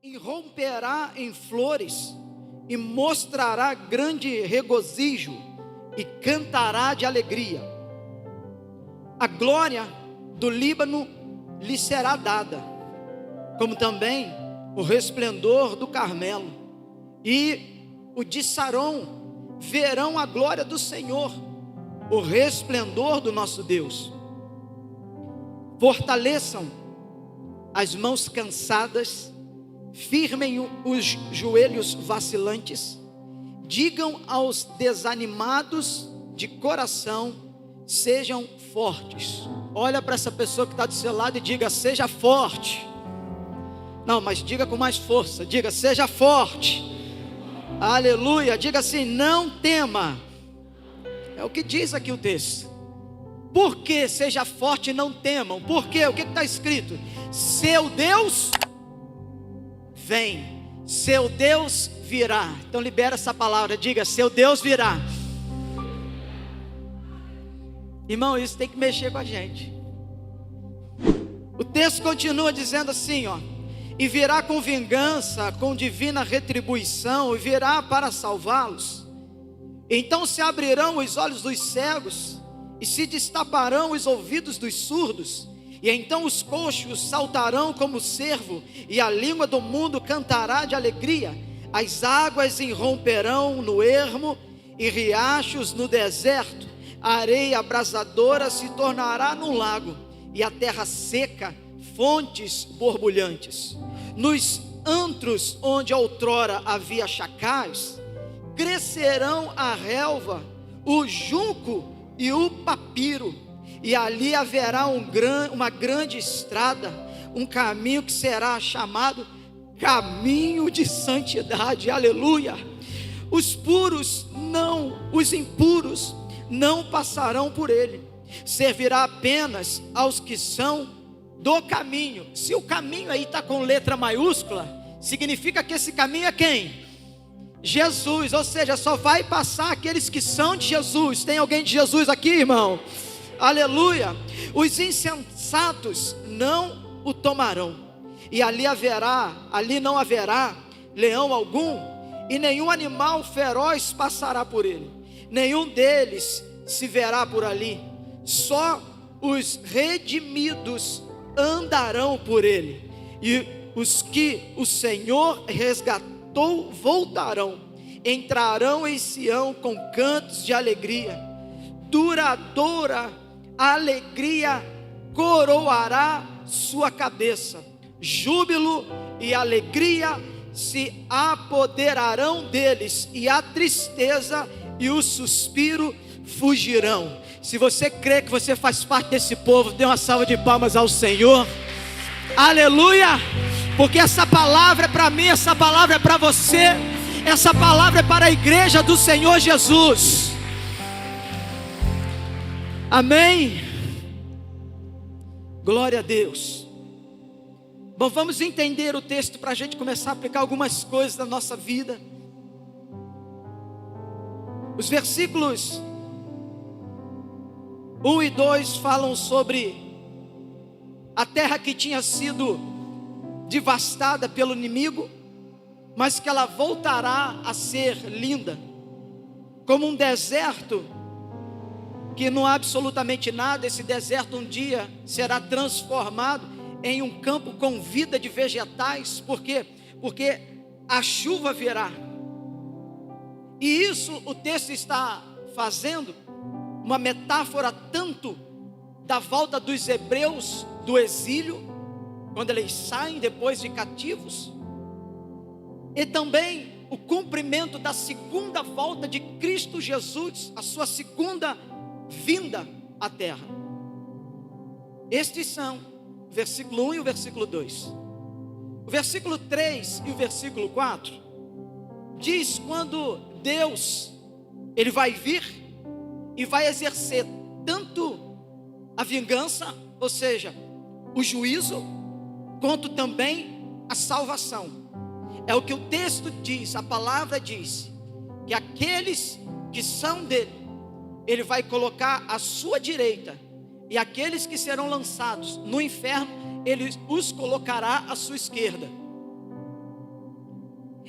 irromperá em flores e mostrará grande regozijo e cantará de alegria. A glória do Líbano lhe será dada, como também o resplendor do Carmelo, e o de Saron verão a glória do Senhor, o resplendor do nosso Deus. Fortaleçam as mãos cansadas, firmem os joelhos vacilantes, digam aos desanimados de coração: sejam fortes. Olha para essa pessoa que está do seu lado e diga: seja forte. Não, mas diga com mais força, diga: seja forte. Aleluia, diga assim: não tema. É o que diz aqui o texto. Por que seja forte e não temam? Por quê? O que está escrito? Seu Deus vem, seu Deus virá. Então libera essa palavra, diga: seu Deus virá. Irmão, isso tem que mexer com a gente. O texto continua dizendo assim, ó: e virá com vingança, com divina retribuição, e virá para salvá-los. Então se abrirão os olhos dos cegos, e se destaparão os ouvidos dos surdos, e então os coxos saltarão como cervo, e a língua do mundo cantará de alegria. As águas irromperão no ermo, e riachos no deserto. A areia abrasadora se tornará num lago, e a terra seca, fontes borbulhantes. Nos antros onde outrora havia chacais, crescerão a relva, o junco e o papiro, e ali haverá uma grande estrada, um caminho que será chamado caminho de santidade. Aleluia. Os impuros não passarão por ele. Servirá apenas aos que são do caminho. Se o caminho aí está com letra maiúscula, significa que esse caminho é quem? Jesus. Ou seja, só vai passar aqueles que são de Jesus. Tem alguém de Jesus aqui, irmão? Aleluia. Os insensatos não o tomarão, e ali não haverá leão algum, e nenhum animal feroz passará por ele. Nenhum deles se verá por ali. Só os redimidos andarão por ele, e os que o Senhor resgatou voltarão, entrarão em Sião com cantos de alegria. Duradoura alegria coroará sua cabeça. Júbilo e alegria se apoderarão deles, e a tristeza e o suspiro fugirão. Se você crê que você faz parte desse povo, dê uma salva de palmas ao Senhor. Aleluia. Porque essa palavra é para mim, essa palavra é para você, essa palavra é para a igreja do Senhor Jesus. Amém. Glória a Deus. Bom, vamos entender o texto para a gente começar a aplicar algumas coisas da nossa vida. Os versículos 1 e 2 falam sobre a terra que tinha sido devastada pelo inimigo, mas que ela voltará a ser linda, como um deserto que não há absolutamente nada. Esse deserto um dia será transformado em um campo com vida de vegetais. Por quê? Porque a chuva virá. E isso o texto está fazendo uma metáfora tanto da volta dos hebreus do exílio, quando eles saem depois de cativos, e também o cumprimento da segunda volta de Cristo Jesus, a sua segunda vinda à terra. Estes são o versículo 1 e o versículo 2. O versículo 3 e o versículo 4 diz quando Deus ele vai vir e vai exercer tanto a vingança, ou seja, o juízo, quanto também a salvação. É o que o texto diz, a palavra diz, que aqueles que são dele, ele vai colocar à sua direita, e aqueles que serão lançados no inferno, ele os colocará à sua esquerda.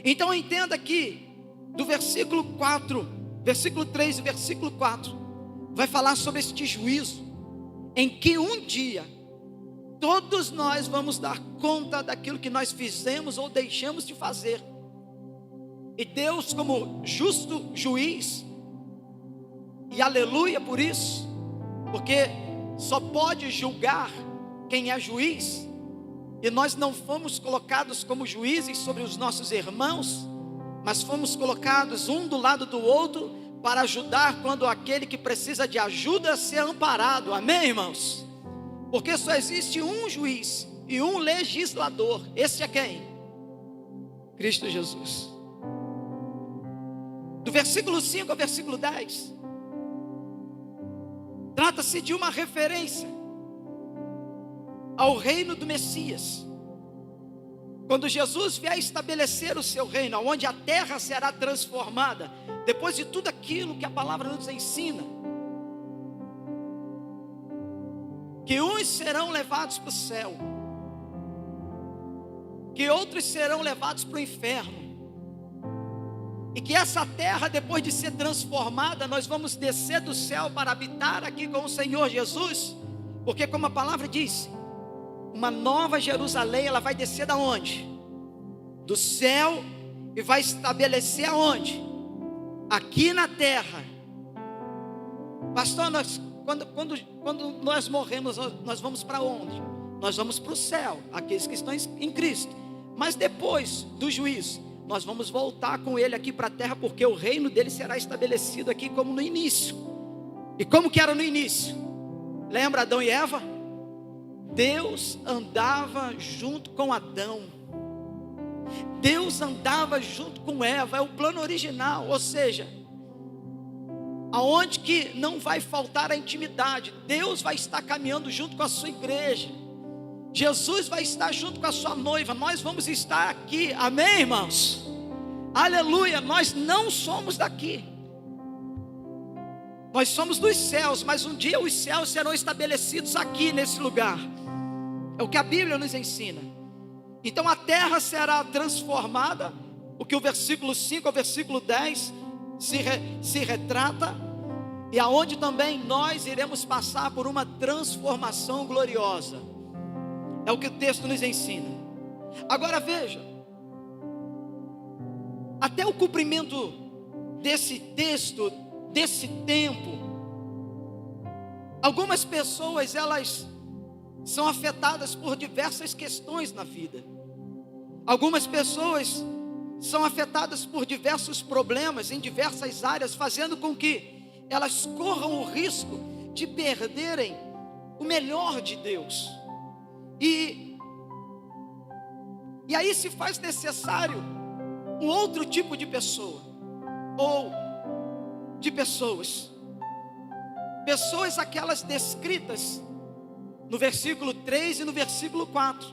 Então entenda que do versículo 4, versículo 3 e versículo 4, vai falar sobre este juízo, em que um dia, todos nós vamos dar conta daquilo que nós fizemos ou deixamos de fazer. E Deus, como justo juiz, e aleluia por isso, porque só pode julgar quem é juiz, e nós não fomos colocados como juízes sobre os nossos irmãos, mas fomos colocados um do lado do outro, para ajudar quando aquele que precisa de ajuda ser amparado, amém, irmãos? Porque só existe um juiz e um legislador, esse é quem? Cristo Jesus. Do versículo 5 ao versículo 10, trata-se de uma referência ao reino do Messias. Quando Jesus vier estabelecer o seu reino, onde a terra será transformada, depois de tudo aquilo que a palavra nos ensina, que uns serão levados para o céu, que outros serão levados para o inferno, e que essa terra, depois de ser transformada, nós vamos descer do céu para habitar aqui com o Senhor Jesus, porque como a palavra diz, uma nova Jerusalém, ela vai descer da onde? Do céu, e vai estabelecer aonde? Aqui na terra. Pastor, quando nós morremos, nós vamos para onde? Nós vamos para o céu, aqueles que estão em Cristo. Mas depois do juízo, nós vamos voltar com Ele aqui para a terra, porque o reino dele será estabelecido aqui como no início. E como que era no início? Lembra Adão e Eva? Deus andava junto com Adão, Deus andava junto com Eva, é o plano original, ou seja, aonde que não vai faltar a intimidade, Deus vai estar caminhando junto com a sua igreja, Jesus vai estar junto com a sua noiva, nós vamos estar aqui, amém, irmãos? Aleluia, nós não somos daqui, nós somos dos céus, mas um dia os céus serão estabelecidos aqui nesse lugar. É o que a Bíblia nos ensina. Então a terra será transformada, o que o versículo 5 ao versículo 10 se retrata, e aonde também nós iremos passar por uma transformação gloriosa. É o que o texto nos ensina. Agora veja, até o cumprimento desse texto, desse tempo, algumas pessoas elas são afetadas por diversas questões na vida. Algumas pessoas são afetadas por diversos problemas em diversas áreas, fazendo com que elas corram o risco de perderem o melhor de Deus. E aí se faz necessário um outro tipo de pessoa, ou de pessoas aquelas descritas no versículo 3 e no versículo 4.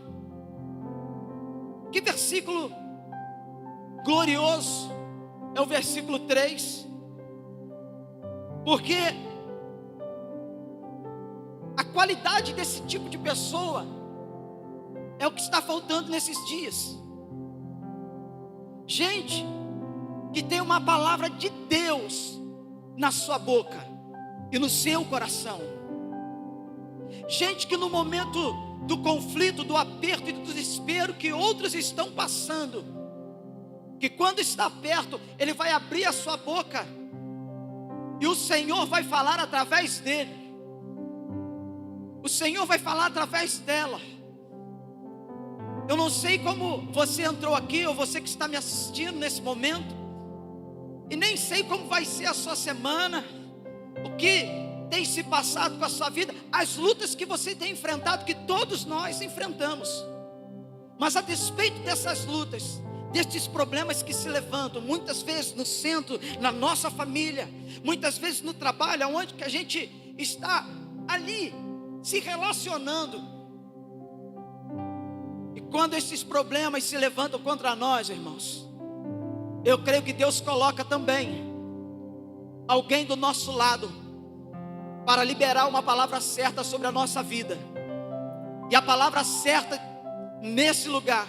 Que versículo glorioso é o versículo 3, porque a qualidade desse tipo de pessoa é o que está faltando nesses dias. Gente que tem uma palavra de Deus na sua boca e no seu coração. Gente que no momento do conflito, do aperto e do desespero que outros estão passando, que quando está perto, ele vai abrir a sua boca e o Senhor vai falar através dele. O Senhor vai falar através dela. Eu não sei como você entrou aqui, ou você que está me assistindo nesse momento, e nem sei como vai ser a sua semana, o que tem se passado com a sua vida, as lutas que você tem enfrentado, que todos nós enfrentamos. Mas a despeito dessas lutas, destes problemas que se levantam, muitas vezes no centro, na nossa família, muitas vezes no trabalho, onde que a gente está ali, se relacionando, e quando esses problemas se levantam contra nós, irmãos, eu creio que Deus coloca também alguém do nosso lado, para liberar uma palavra certa sobre a nossa vida. E a palavra certa nesse lugar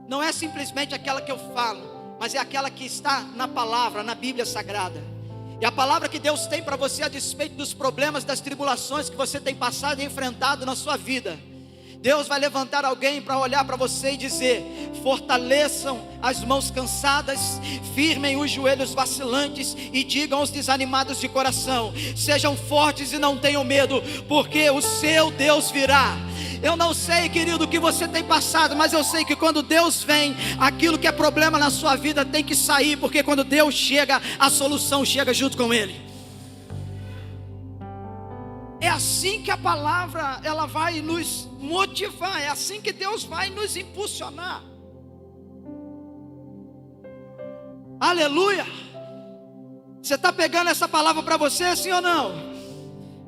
não é simplesmente aquela que eu falo, mas é aquela que está na palavra, na Bíblia Sagrada. E a palavra que Deus tem para você a despeito dos problemas, das tribulações que você tem passado e enfrentado na sua vida. Deus vai levantar alguém para olhar para você e dizer: fortaleçam as mãos cansadas, firmem os joelhos vacilantes e digam aos desanimados de coração: sejam fortes e não tenham medo, porque o seu Deus virá. Eu não sei, querido, o que você tem passado, mas eu sei que quando Deus vem, aquilo que é problema na sua vida tem que sair, porque quando Deus chega, a solução chega junto com Ele. É assim que a palavra ela vai nos motivar, é assim que Deus vai nos impulsionar. Aleluia! Você está pegando essa palavra para você, sim ou não?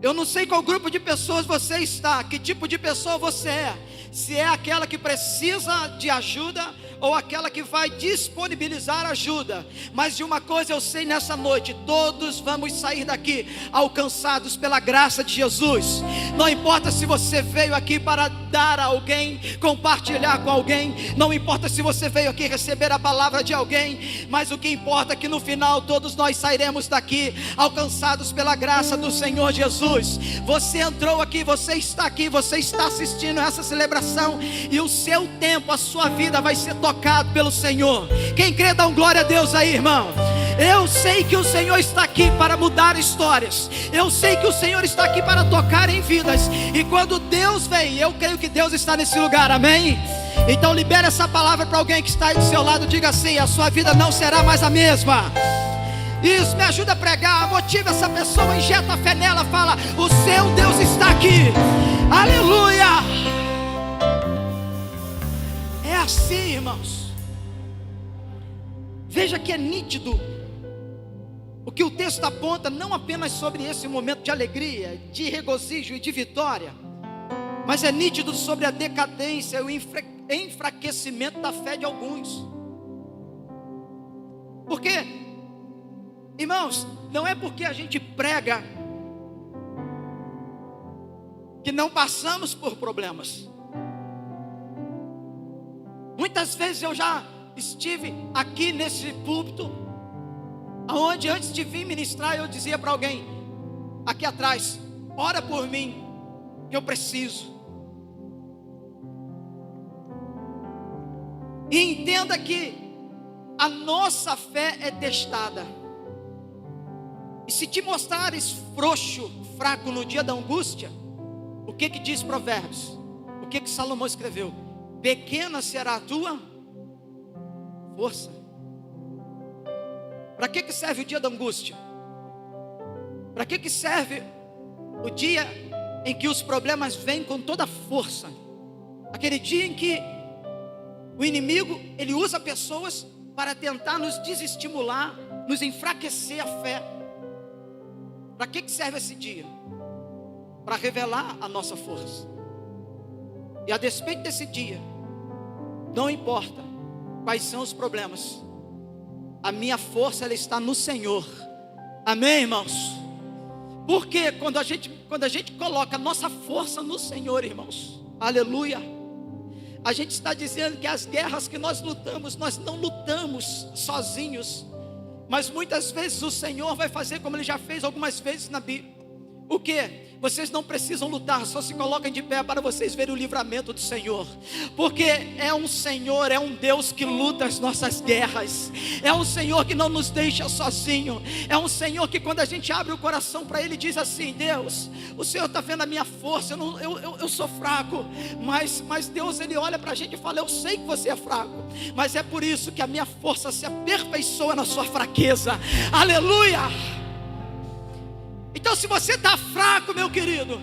Eu não sei qual grupo de pessoas você está, que tipo de pessoa você é. Se é aquela que precisa de ajuda ou aquela que vai disponibilizar ajuda. Mas de uma coisa eu sei nessa noite: todos vamos sair daqui alcançados pela graça de Jesus. Não importa se você veio aqui para dar a alguém, compartilhar com alguém, não importa se você veio aqui receber a palavra de alguém, mas o que importa é que no final todos nós sairemos daqui alcançados pela graça do Senhor Jesus. Você entrou aqui, você está aqui, você está assistindo essa celebração, e o seu tempo, a sua vida vai ser tocado pelo Senhor. Quem crê, dá um glória a Deus aí, irmão. Eu sei que o Senhor está aqui para mudar histórias. Eu sei que o Senhor está aqui para tocar em vidas. E quando Deus vem, eu creio que Deus está nesse lugar, amém? Então libera essa palavra para alguém que está aí do seu lado. Diga assim: a sua vida não será mais a mesma. Isso, me ajuda a pregar, motiva essa pessoa, injeta a fé nela, fala: o seu Deus está aqui. Aleluia! É assim, irmãos. Veja que é nítido o que o texto aponta, não apenas sobre esse momento de alegria, de regozijo e de vitória, mas é nítido sobre a decadência e o enfraquecimento da fé de alguns. Porque, irmãos, não é porque a gente prega que não passamos por problemas. Muitas vezes eu já estive aqui nesse púlpito, onde antes de vir ministrar eu dizia para alguém aqui atrás: ora por mim, que eu preciso. E entenda que a nossa fé é testada. E se te mostrares frouxo, fraco no dia da angústia, o que diz Provérbios? O que Salomão escreveu? Pequena será a tua força. Para que serve o dia da angústia? Para que serve o dia em que os problemas vêm com toda a força? Aquele dia em que o inimigo, ele usa pessoas para tentar nos desestimular, nos enfraquecer a fé. Para que serve esse dia? Para revelar a nossa força. E a despeito desse dia, não importa quais são os problemas, a minha força ela está no Senhor. Amém, irmãos? Porque quando a gente coloca a nossa força no Senhor, irmãos, aleluia, a gente está dizendo que as guerras que nós lutamos, nós não lutamos sozinhos, mas muitas vezes o Senhor vai fazer como Ele já fez algumas vezes na Bíblia. O que? Vocês não precisam lutar, só se coloquem de pé para vocês verem o livramento do Senhor. Porque é um Senhor, é um Deus que luta as nossas guerras. É um Senhor que não nos deixa sozinho. É um Senhor que quando a gente abre o coração para Ele, diz assim: Deus, o Senhor está vendo a minha força, eu sou fraco, mas Deus, Ele olha para a gente e fala: eu sei que você é fraco, mas é por isso que a minha força se aperfeiçoa na sua fraqueza. Aleluia! Então, se você está fraco, meu querido,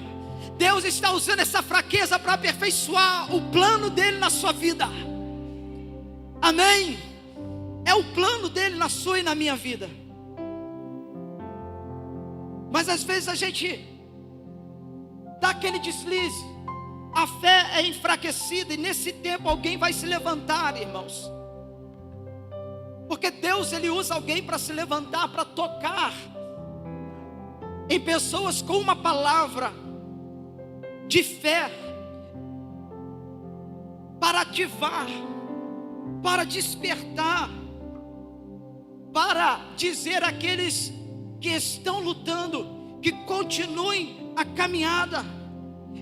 Deus está usando essa fraqueza para aperfeiçoar o plano dele na sua vida. Amém? É o plano dele na sua e na minha vida. Mas às vezes a gente dá aquele deslize, a fé é enfraquecida, e nesse tempo alguém vai se levantar, irmãos. Porque Deus, Ele usa alguém para se levantar, para tocar em pessoas com uma palavra de fé, para ativar, para despertar, para dizer àqueles que estão lutando, que continuem a caminhada.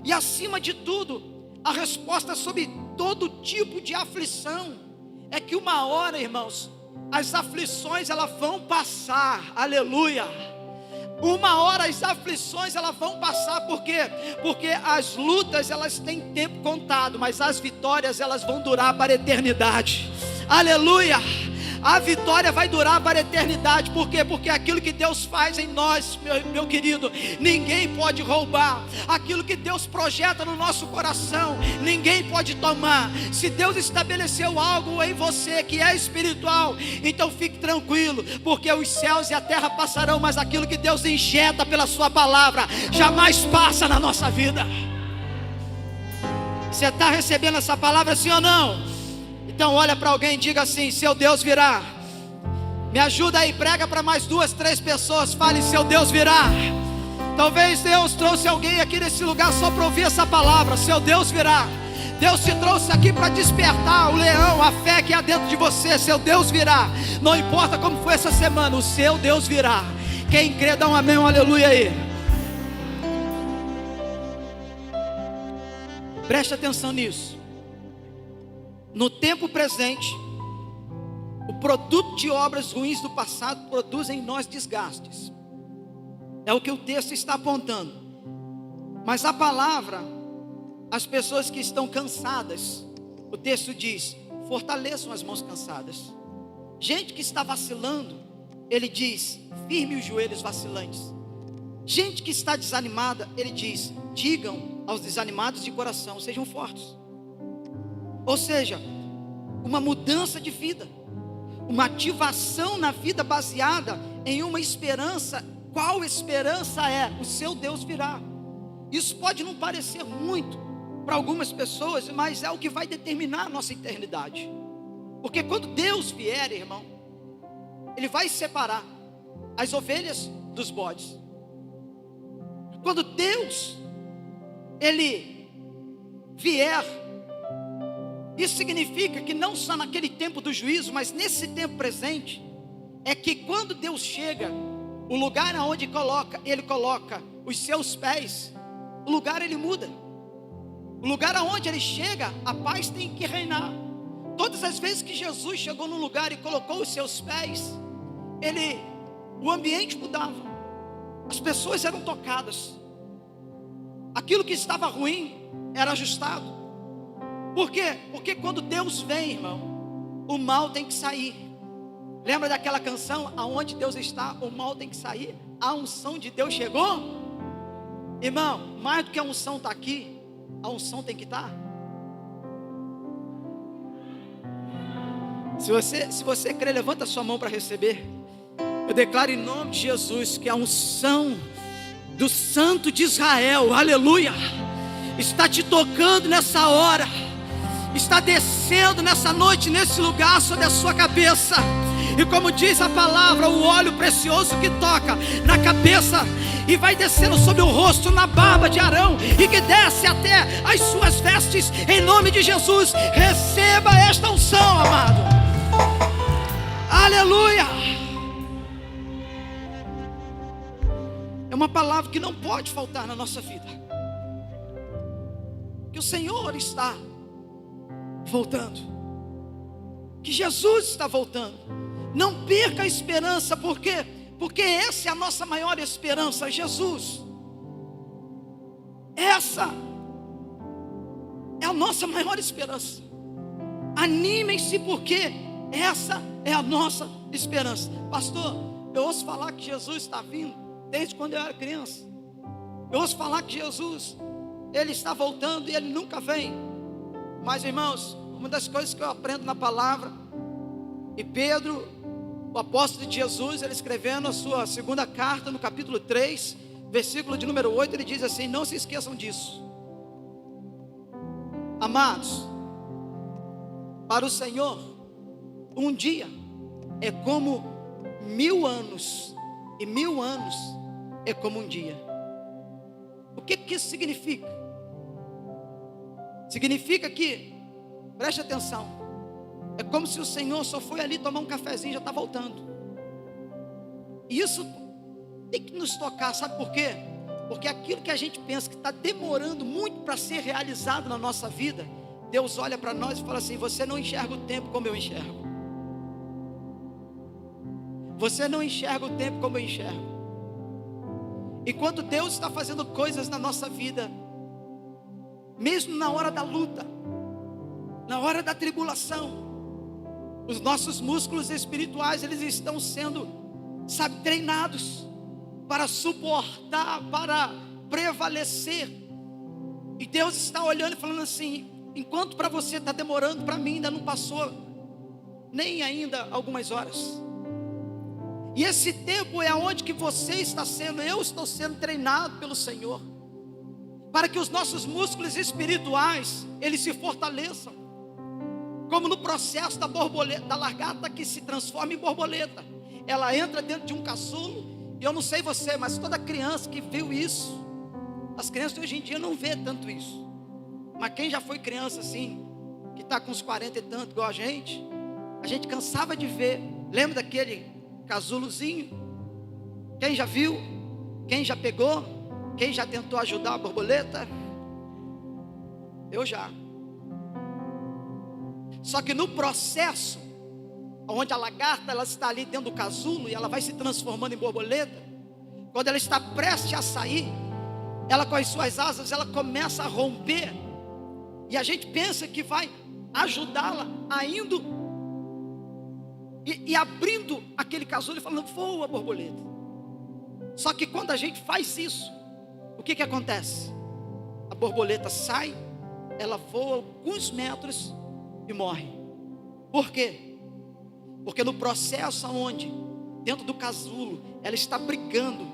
E acima de tudo, a resposta sobre todo tipo de aflição é que uma hora, irmãos, as aflições elas vão passar. Aleluia. Uma hora as aflições elas vão passar. Por quê? Porque as lutas elas têm tempo contado, mas as vitórias elas vão durar para a eternidade. Aleluia. A vitória vai durar para a eternidade. Por quê? Porque aquilo que Deus faz em nós, meu querido, ninguém pode roubar. Aquilo que Deus projeta no nosso coração, ninguém pode tomar. Se Deus estabeleceu algo em você que é espiritual, então fique tranquilo, porque os céus e a terra passarão, mas aquilo que Deus injeta pela sua palavra jamais passa na nossa vida. Você está recebendo essa palavra, sim ou não? Então olha para alguém e diga assim: seu Deus virá. Me ajuda aí, prega para mais 2, 3 pessoas. Fale: seu Deus virá. Talvez Deus trouxe alguém aqui nesse lugar só para ouvir essa palavra. Seu Deus virá. Deus te trouxe aqui para despertar o leão, a fé que há dentro de você. Seu Deus virá. Não importa como foi essa semana, o seu Deus virá. Quem crê dá um amém, um aleluia aí. Preste atenção nisso. No tempo presente, o produto de obras ruins do passado produz em nós desgastes. É o que o texto está apontando. Mas a palavra, as pessoas que estão cansadas, o texto diz: fortaleçam as mãos cansadas. Gente que está vacilando, ele diz: firme os joelhos vacilantes. Gente que está desanimada, ele diz: digam aos desanimados de coração, sejam fortes. Ou seja, uma mudança de vida, uma ativação na vida baseada em uma esperança. Qual esperança é? O seu Deus virá. Isso pode não parecer muito para algumas pessoas, mas é o que vai determinar a nossa eternidade. Porque quando Deus vier, irmão, Ele vai separar as ovelhas dos bodes. Quando Deus, Ele vier, isso significa que não só naquele tempo do juízo, mas nesse tempo presente, é que quando Deus chega, o lugar aonde Ele coloca os seus pés, o lugar Ele muda. O lugar aonde Ele chega, a paz tem que reinar. Todas as vezes que Jesus chegou num lugar e colocou os seus pés, o ambiente mudava. As pessoas eram tocadas. Aquilo que estava ruim era ajustado. Por quê? Porque quando Deus vem, irmão, o mal tem que sair. Lembra daquela canção? Aonde Deus está, o mal tem que sair. A unção de Deus chegou. Irmão, mais do que a unção está aqui, a unção tem que estar. Se você crê, levanta a sua mão para receber. Eu declaro em nome de Jesus que a unção do Santo de Israel, aleluia, está te tocando nessa hora, está descendo nessa noite, nesse lugar, sobre a sua cabeça. E como diz a palavra, o óleo precioso que toca na cabeça e vai descendo sobre o rosto, na barba de Arão, e que desce até as suas vestes, em nome de Jesus. Receba esta unção, amado. Aleluia. É uma palavra que não pode faltar na nossa vida, que o Senhor está voltando, que Jesus está voltando. Não perca a esperança. Por quê? Porque essa é a nossa maior esperança, Jesus. Essa é a nossa maior esperança. Animem-se, porque essa é a nossa esperança. Pastor, eu ouço falar que Jesus está vindo desde quando eu era criança. Eu ouço falar que Jesus, Ele está voltando e Ele nunca vem. Mas, irmãos, uma das coisas que eu aprendo na palavra, e Pedro, o apóstolo de Jesus, ele escrevendo a sua segunda carta, no capítulo 3, versículo de número 8, ele diz assim: não se esqueçam disso, amados, para o Senhor, um dia é como 1000 anos, e 1000 anos é como um dia. O que isso significa? Significa que, preste atenção, é como se o Senhor só foi ali tomar um cafezinho e já está voltando. E isso tem que nos tocar, sabe por quê? Porque aquilo que a gente pensa que está demorando muito para ser realizado na nossa vida, Deus olha para nós e fala assim: você não enxerga o tempo como eu enxergo. Você não enxerga o tempo como eu enxergo. E quando Deus está fazendo coisas na nossa vida, mesmo na hora da luta, na hora da tribulação, os nossos músculos espirituais, eles estão sendo, sabe, treinados para suportar, para prevalecer. E Deus está olhando e falando assim: enquanto para você está demorando, para mim ainda não passou nem ainda algumas horas. E esse tempo é onde que você está sendo, eu estou sendo treinado pelo Senhor, para que os nossos músculos espirituais, eles se fortaleçam. Como no processo da borboleta, da lagarta que se transforma em borboleta. Ela entra dentro de um casulo, e eu não sei você, mas toda criança que viu isso, as crianças de hoje em dia não vê tanto isso. Mas quem já foi criança assim, que está com uns 40 e tanto, igual a gente cansava de ver. Lembra daquele casulozinho? Quem já viu? Quem já pegou? Quem já tentou ajudar a borboleta? Eu já. Só que no processo, onde a lagarta ela está ali dentro do casulo e ela vai se transformando em borboleta, quando ela está prestes a sair, ela com as suas asas, ela começa a romper, e a gente pensa que vai ajudá-la a indo e abrindo aquele casulo e falando: voa, borboleta. Só que quando a gente faz isso, o que acontece? A borboleta sai, ela voa alguns metros e morre. Por quê? Porque no processo onde, dentro do casulo, ela está brigando,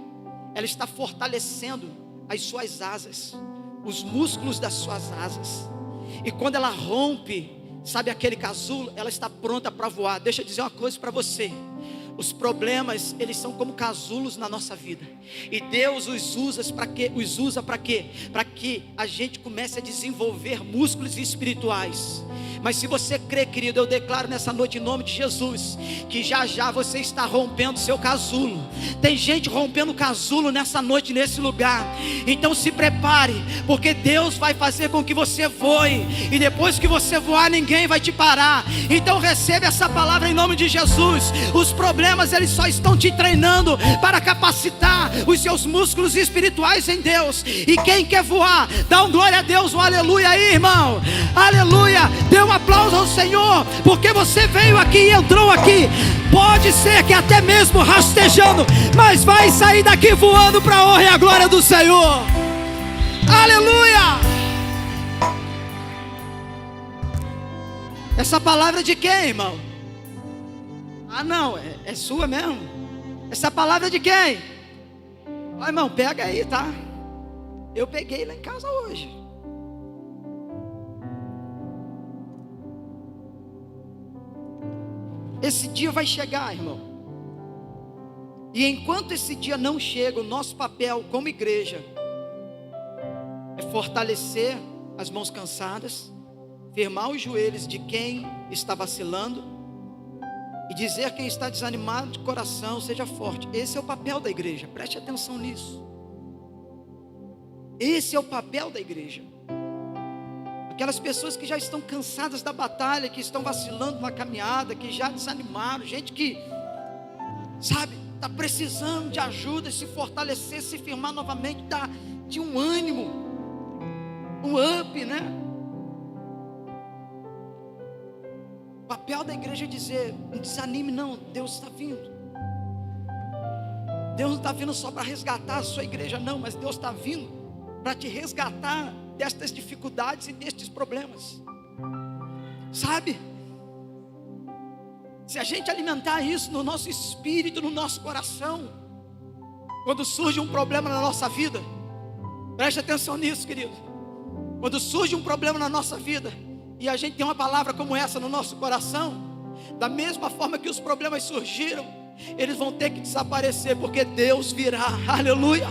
ela está fortalecendo as suas asas, os músculos das suas asas. E quando ela rompe, sabe aquele casulo, ela está pronta para voar. Deixa eu dizer uma coisa para você: os problemas, eles são como casulos na nossa vida, e Deus os usa para quê? Para que a gente comece a desenvolver músculos espirituais. Mas se você crê, querido, eu declaro nessa noite em nome de Jesus, que já já você está rompendo seu casulo. Tem gente rompendo casulo nessa noite, nesse lugar. Então se prepare, porque Deus vai fazer com que você voe, e depois que você voar, ninguém vai te parar. Então receba essa palavra em nome de Jesus. Os problemas, eles só estão te treinando para capacitar os seus músculos espirituais em Deus. E quem quer voar, dá um glória a Deus, um aleluia aí, irmão. Aleluia. Dê um aplauso ao Senhor, porque você veio aqui e entrou aqui. Pode ser que até mesmo rastejando, mas vai sair daqui voando para a honra e a glória do Senhor. Aleluia. Essa palavra é de quem, irmão? Ah não, é sua mesmo. Essa palavra é de quem? Ó, irmão, pega aí, tá? Eu peguei lá em casa hoje. Esse dia vai chegar, irmão. E enquanto esse dia não chega, o nosso papel como igreja é fortalecer as mãos cansadas, firmar os joelhos de quem está vacilando e dizer a quem está desanimado de coração: seja forte. Esse é o papel da igreja, preste atenção nisso. Esse é o papel da igreja. Aquelas pessoas que já estão cansadas da batalha, que estão vacilando na caminhada, que já desanimaram, gente que, sabe, está precisando de ajuda, se fortalecer, se firmar novamente, de um ânimo, um up, né? O papel da igreja é dizer: não desanime não, Deus está vindo. Deus não está vindo só para resgatar a sua igreja não, mas Deus está vindo para te resgatar destas dificuldades e destes problemas, sabe? Se a gente alimentar isso no nosso espírito, no nosso coração, quando surge um problema na nossa vida, preste atenção nisso, querido. Quando surge um problema na nossa vida e a gente tem uma palavra como essa no nosso coração, da mesma forma que os problemas surgiram, eles vão ter que desaparecer, porque Deus virá. Aleluia.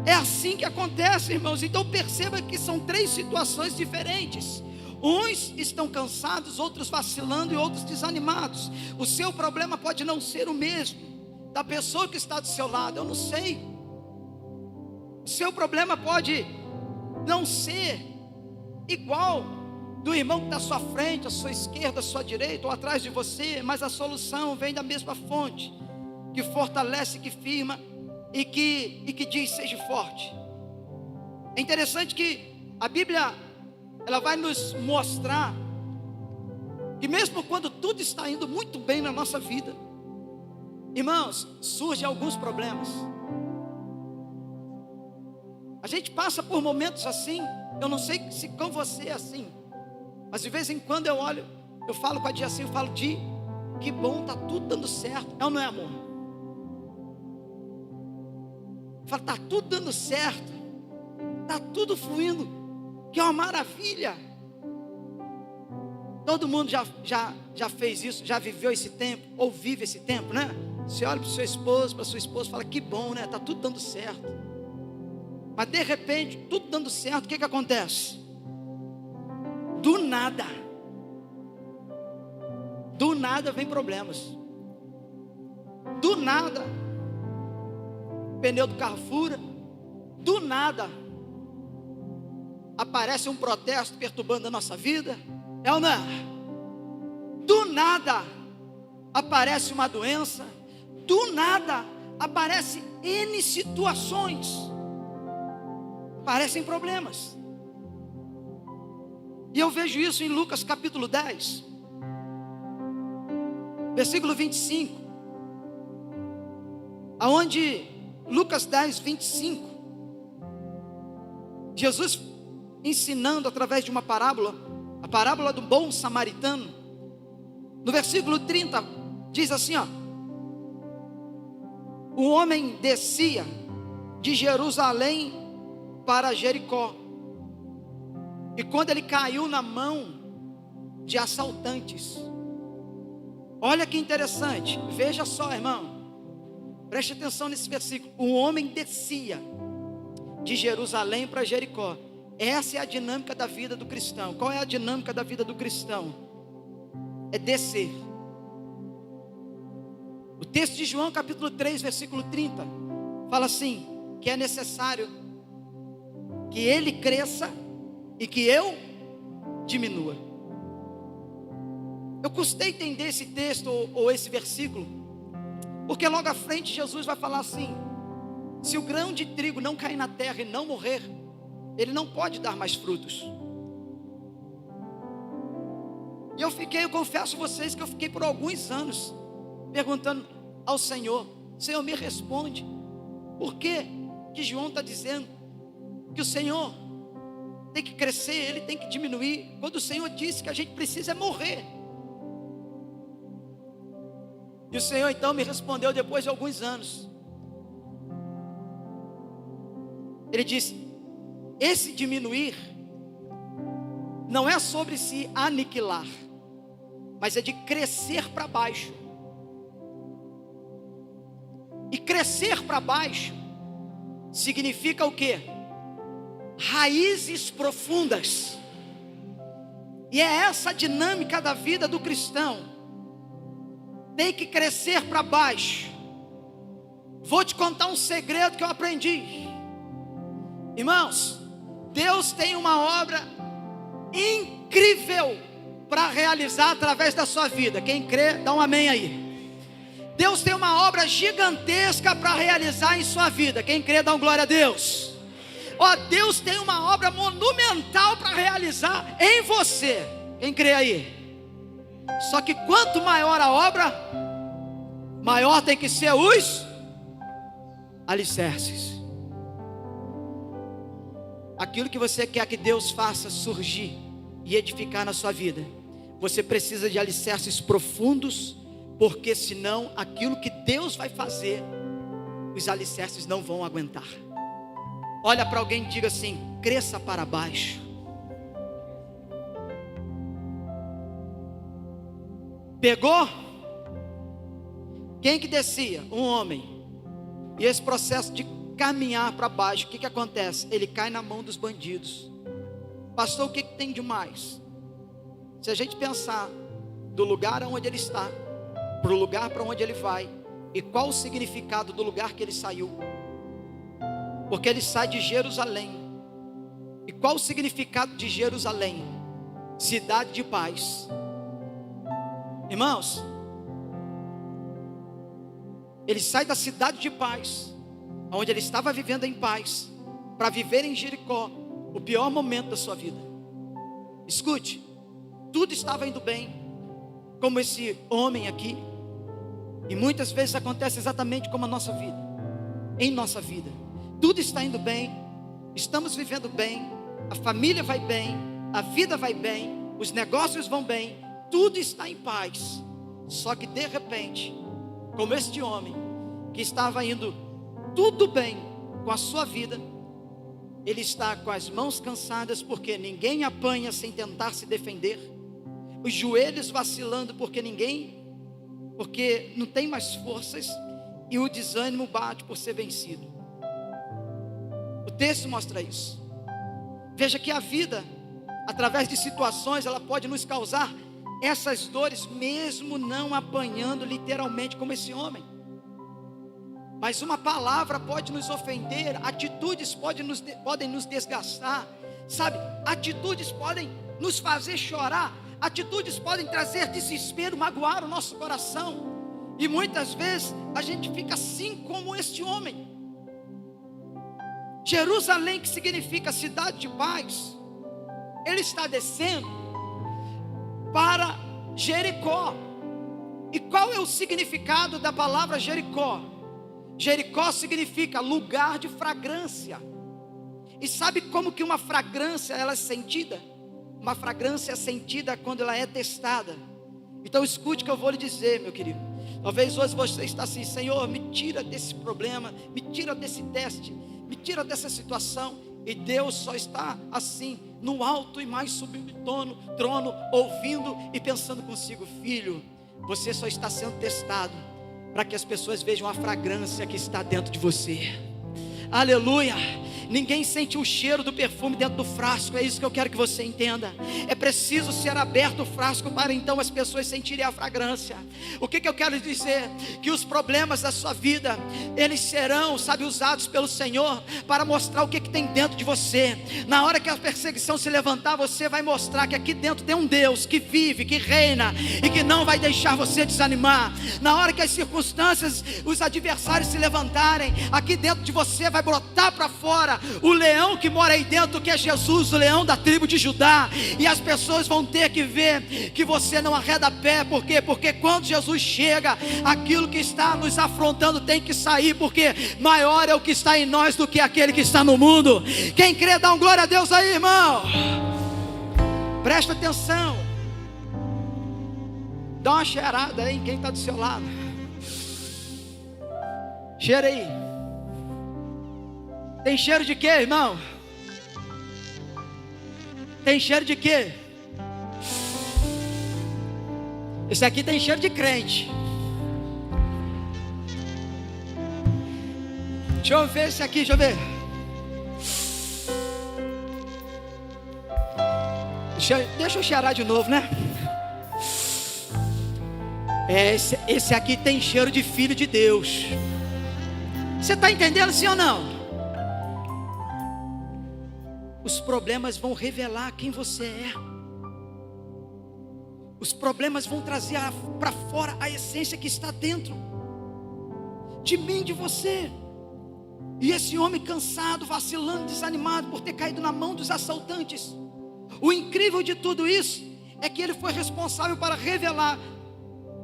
É assim que acontece, irmãos. Então perceba que são três situações diferentes. Uns estão cansados, outros vacilando e outros desanimados. O seu problema pode não ser o mesmo, da pessoa que está do seu lado, eu não sei. O seu problema pode não ser igual do irmão que está à sua frente, à sua esquerda, à sua direita ou atrás de você, mas a solução vem da mesma fonte, que fortalece, que firma e que diz: seja forte. É interessante que a Bíblia, ela vai nos mostrar que mesmo quando tudo está indo muito bem na nossa vida, irmãos, surgem alguns problemas. A gente passa por momentos assim. Eu não sei se com você é assim, mas de vez em quando eu olho, eu falo com a Dia assim, eu falo: Di, que bom, está tudo dando certo. É ou não é, amor? Eu falo: está tudo dando certo, está tudo fluindo, que é uma maravilha. Todo mundo já fez isso, já viveu esse tempo, ou vive esse tempo, né? Você olha para o seu esposo, para a sua esposa, fala: que bom, né? Está tudo dando certo. Mas de repente, tudo dando certo, o que acontece? Do nada vem problemas. Do nada, o pneu do carro fura. Do nada, aparece um protesto perturbando a nossa vida. É ou não é? Do nada, aparece uma doença. Do nada, aparece N situações. Parecem problemas. E eu vejo isso em Lucas capítulo 10, versículo 25, aonde Lucas 10, 25, Jesus ensinando através de uma parábola, a parábola do bom samaritano. No versículo 30 diz assim, ó: o homem descia de Jerusalém para Jericó, e quando ele caiu na mão de assaltantes. Olha que interessante, veja só, irmão, preste atenção nesse versículo. O homem descia de Jerusalém para Jericó. Essa é a dinâmica da vida do cristão. Qual é a dinâmica da vida do cristão? É descer. O texto de João capítulo 3, versículo 30 fala assim, que é necessário que ele cresça e que eu diminua. Eu custei entender esse texto ou esse versículo, porque logo à frente Jesus vai falar assim: se o grão de trigo não cair na terra e não morrer, ele não pode dar mais frutos. E eu confesso a vocês que eu fiquei por alguns anos perguntando ao Senhor: Senhor, me responde, por que João está dizendo que o Senhor tem que crescer, ele tem que diminuir, quando o Senhor disse que a gente precisa morrer? E o Senhor então me respondeu depois de alguns anos. Ele disse: esse diminuir não é sobre se aniquilar, mas é de crescer para baixo. E crescer para baixo significa o quê? Raízes profundas. E é essa a dinâmica da vida do cristão. Tem que crescer para baixo. Vou te contar um segredo que eu aprendi. Irmãos, Deus tem uma obra incrível para realizar através da sua vida. Quem crê, dá um amém aí. Deus tem uma obra gigantesca para realizar em sua vida. Quem crê, dá um glória a Deus. Ó, Deus tem uma obra monumental para realizar em você. Quem crê aí? Só que quanto maior a obra, maior tem que ser os alicerces. Aquilo que você quer que Deus faça surgir e edificar na sua vida, você precisa de alicerces profundos, porque senão aquilo que Deus vai fazer, os alicerces não vão aguentar. Olha para alguém e diga assim: cresça para baixo. Pegou? Quem que descia? Um homem. E esse processo de caminhar para baixo, o que acontece? Ele cai na mão dos bandidos. Pastor, o que tem de mais? Se a gente pensar do lugar onde ele está para o lugar para onde ele vai, E qual o significado do lugar que ele saiu? Porque ele sai de Jerusalém. E qual o significado de Jerusalém? Cidade de paz. Irmãos, ele sai da cidade de paz, onde ele estava vivendo em paz, para viver em Jericó, o pior momento da sua vida. Escute, tudo estava indo bem, como esse homem aqui. E muitas vezes acontece exatamente como a nossa vida. Em nossa vida, tudo está indo bem, estamos vivendo bem, a família vai bem, a vida vai bem, os negócios vão bem, tudo está em paz. Só que de repente, como este homem, que estava indo tudo bem com a sua vida, ele está com as mãos cansadas, porque ninguém apanha sem tentar se defender, os joelhos vacilando porque não tem mais forças, e o desânimo bate por ser vencido. O texto mostra isso. Veja que a vida, através de situações, ela pode nos causar essas dores, mesmo não apanhando literalmente como esse homem. Mas uma palavra pode nos ofender, atitudes podem nos desgastar, sabe? Atitudes podem nos fazer chorar, atitudes podem trazer desespero, magoar o nosso coração. E muitas vezes a gente fica assim como este homem. Jerusalém, que significa cidade de paz, ele está descendo para Jericó. E qual é o significado da palavra Jericó? Jericó significa lugar de fragrância. E sabe como que uma fragrância ela é sentida? Uma fragrância é sentida quando ela é testada. Então escute o que eu vou lhe dizer, meu querido. Talvez hoje você está assim: Senhor, me tira desse problema, me tira desse teste, me tira dessa situação. E Deus só está assim, no alto e mais sublime trono, ouvindo e pensando consigo: filho, você só está sendo testado para que as pessoas vejam a fragrância que está dentro de você. Aleluia. Ninguém sente o cheiro do perfume dentro do frasco. É isso que eu quero que você entenda. É preciso ser aberto o frasco para então as pessoas sentirem a fragrância. O que eu quero dizer? Que os problemas da sua vida, eles serão, sabe, usados pelo Senhor para mostrar o que tem dentro de você. Na hora que a perseguição se levantar, você vai mostrar que aqui dentro tem um Deus que vive, que reina e que não vai deixar você desanimar. Na hora que as circunstâncias, os adversários se levantarem, aqui dentro de você vai brotar para fora o leão que mora aí dentro, que é Jesus, o leão da tribo de Judá. E as pessoas vão ter que ver que você não arreda pé. Por quê? Porque quando Jesus chega, aquilo que está nos afrontando tem que sair, porque maior é o que está em nós do que aquele que está no mundo. Quem crê, dá um glória a Deus aí, irmão. Presta atenção. Dá uma cheirada aí em quem está do seu lado. Cheira aí. Tem cheiro de quê, irmão? Tem cheiro de quê? Esse aqui tem cheiro de crente. Deixa eu ver esse aqui, deixa eu ver. Deixa eu cheirar de novo, né? Esse aqui tem cheiro de filho de Deus. Você está entendendo, sim ou não? Os problemas vão revelar quem você é. Os problemas vão trazer para fora a essência que está dentro de mim, de você. E esse homem cansado, vacilando, desanimado por ter caído na mão dos assaltantes. O incrível de tudo isso é que ele foi responsável para revelar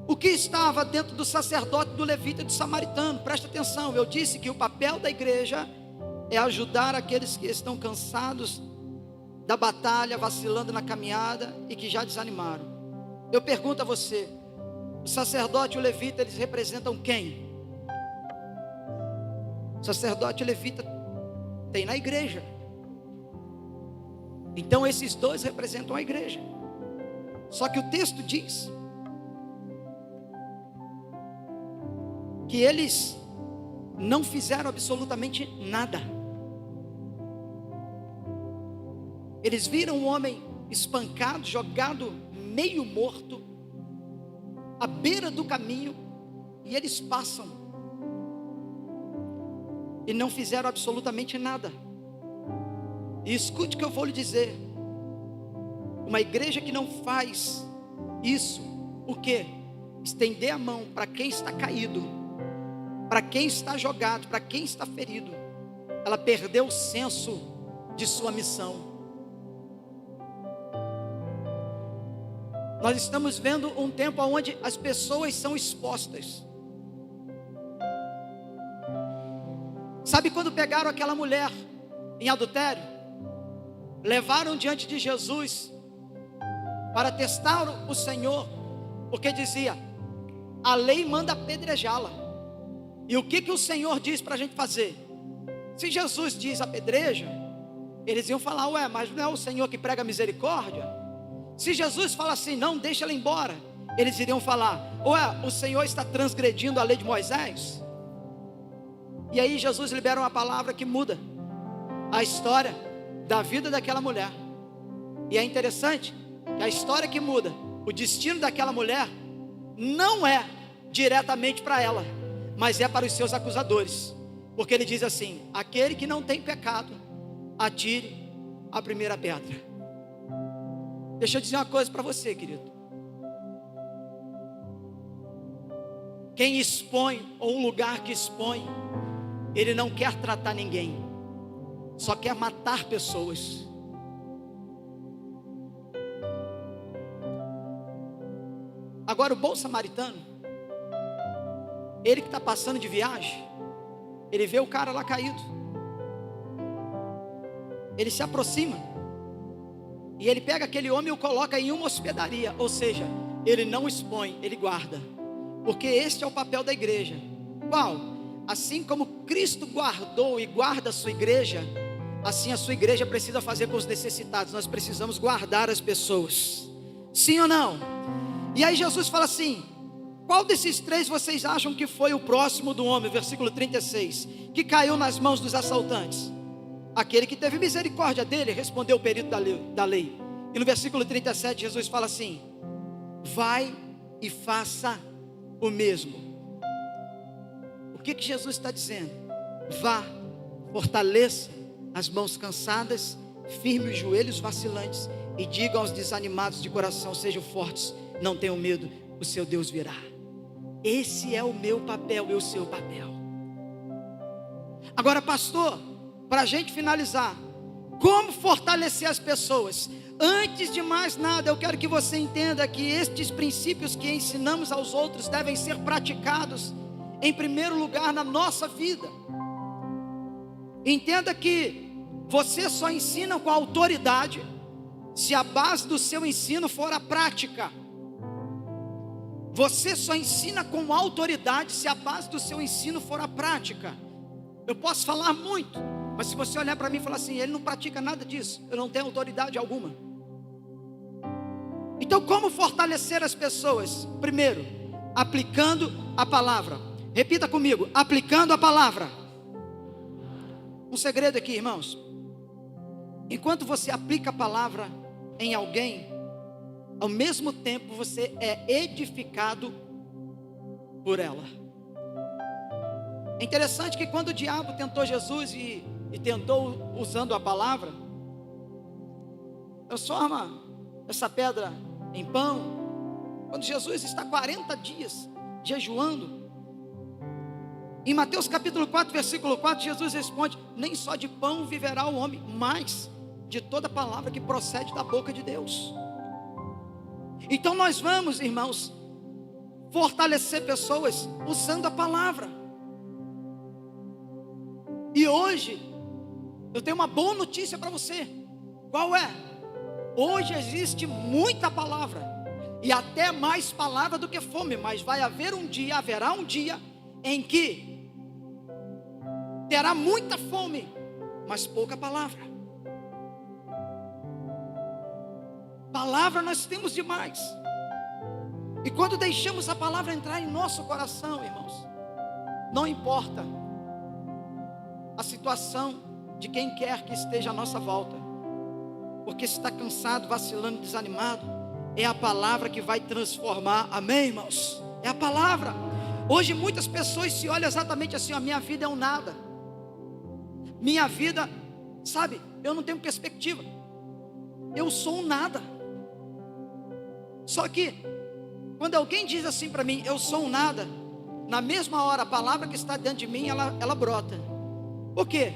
o que estava dentro do sacerdote, do levita e do samaritano. Presta atenção, eu disse que o papel da igreja é ajudar aqueles que estão cansados da batalha, vacilando na caminhada e que já desanimaram. Eu pergunto a você: o sacerdote e o levita, eles representam quem? O sacerdote e o levita tem na igreja. Então esses dois representam a igreja. Só que o texto diz que eles não fizeram absolutamente nada. Eles viram um homem espancado, jogado meio morto à beira do caminho, e eles passam e não fizeram absolutamente nada. E escute o que eu vou lhe dizer: uma igreja que não faz isso, o quê? Estender a mão para quem está caído, para quem está jogado, para quem está ferido, ela perdeu o senso de sua missão. Nós estamos vendo um tempo onde as pessoas são expostas. Sabe quando pegaram aquela mulher em adultério, levaram diante de Jesus para testar o Senhor, porque dizia: a lei manda apedrejá-la. E o que o Senhor diz para a gente fazer? Se Jesus diz apedreja, eles iam falar: ué, mas não é o Senhor que prega misericórdia? Se Jesus fala assim, não, deixa ela embora, eles iriam falar: ué, o Senhor está transgredindo a lei de Moisés? E aí Jesus libera uma palavra que muda a história da vida daquela mulher. E é interessante que a história que muda o destino daquela mulher não é diretamente para ela, mas é para os seus acusadores. Porque ele diz assim: aquele que não tem pecado, atire a primeira pedra. Deixa eu dizer uma coisa para você, querido. Quem expõe, ou um lugar que expõe, ele não quer tratar ninguém, só quer matar pessoas. Agora o bom samaritano, ele que está passando de viagem, ele vê o cara lá caído, ele se aproxima, e ele pega aquele homem e o coloca em uma hospedaria. Ou seja, ele não expõe, ele guarda. Porque este é o papel da igreja. Qual? Assim como Cristo guardou e guarda a sua igreja, assim a sua igreja precisa fazer com os necessitados. Nós precisamos guardar as pessoas. Sim ou não? E aí Jesus fala assim: qual desses três vocês acham que foi o próximo do homem? Versículo 36. Que caiu nas mãos dos assaltantes. Aquele que teve misericórdia dele, respondeu o perito da lei. E no versículo 37 Jesus fala assim: vai e faça o mesmo. O que Jesus está dizendo? Vá, fortaleça as mãos cansadas, firme os joelhos vacilantes, e diga aos desanimados de coração: sejam fortes, não tenham medo, o seu Deus virá. Esse é o meu papel e o seu papel. Agora, pastor, para a gente finalizar, como fortalecer as pessoas? Antes de mais nada, eu quero que você entenda que estes princípios que ensinamos aos outros devem ser praticados em primeiro lugar na nossa vida. Entenda que você só ensina com autoridade se a base do seu ensino for a prática. Você só ensina com autoridade se a base do seu ensino for a prática. Eu posso falar muito, mas se você olhar para mim e falar assim: ele não pratica nada disso, eu não tenho autoridade alguma. Então, como fortalecer as pessoas? Primeiro, aplicando a palavra. Repita comigo: aplicando a palavra. Um segredo aqui, irmãos: enquanto você aplica a palavra em alguém, ao mesmo tempo você é edificado por ela. É interessante que quando o diabo tentou Jesus e tentou usando a palavra: transforma essa pedra em pão. Quando Jesus está 40 dias jejuando, em Mateus capítulo 4, versículo 4, Jesus responde: nem só de pão viverá o homem, mas de toda palavra que procede da boca de Deus. Então nós vamos, irmãos, fortalecer pessoas usando a palavra. E hoje eu tenho uma boa notícia para você. Qual é? Hoje existe muita palavra, e até mais palavra do que fome. Mas haverá um dia em que terá muita fome, mas pouca palavra. Palavra nós temos demais. E quando deixamos a palavra entrar em nosso coração, irmãos, não importa a situação de quem quer que esteja à nossa volta, porque se está cansado, vacilando, desanimado, é a palavra que vai transformar. Amém, irmãos? É a palavra. Hoje muitas pessoas se olham exatamente assim: a minha vida é um nada. minha vida, sabe, eu não tenho perspectiva, eu sou um nada. Só que, quando alguém diz assim para mim, eu sou um nada, na mesma hora, a palavra que está dentro de mim, ela brota. Por quê?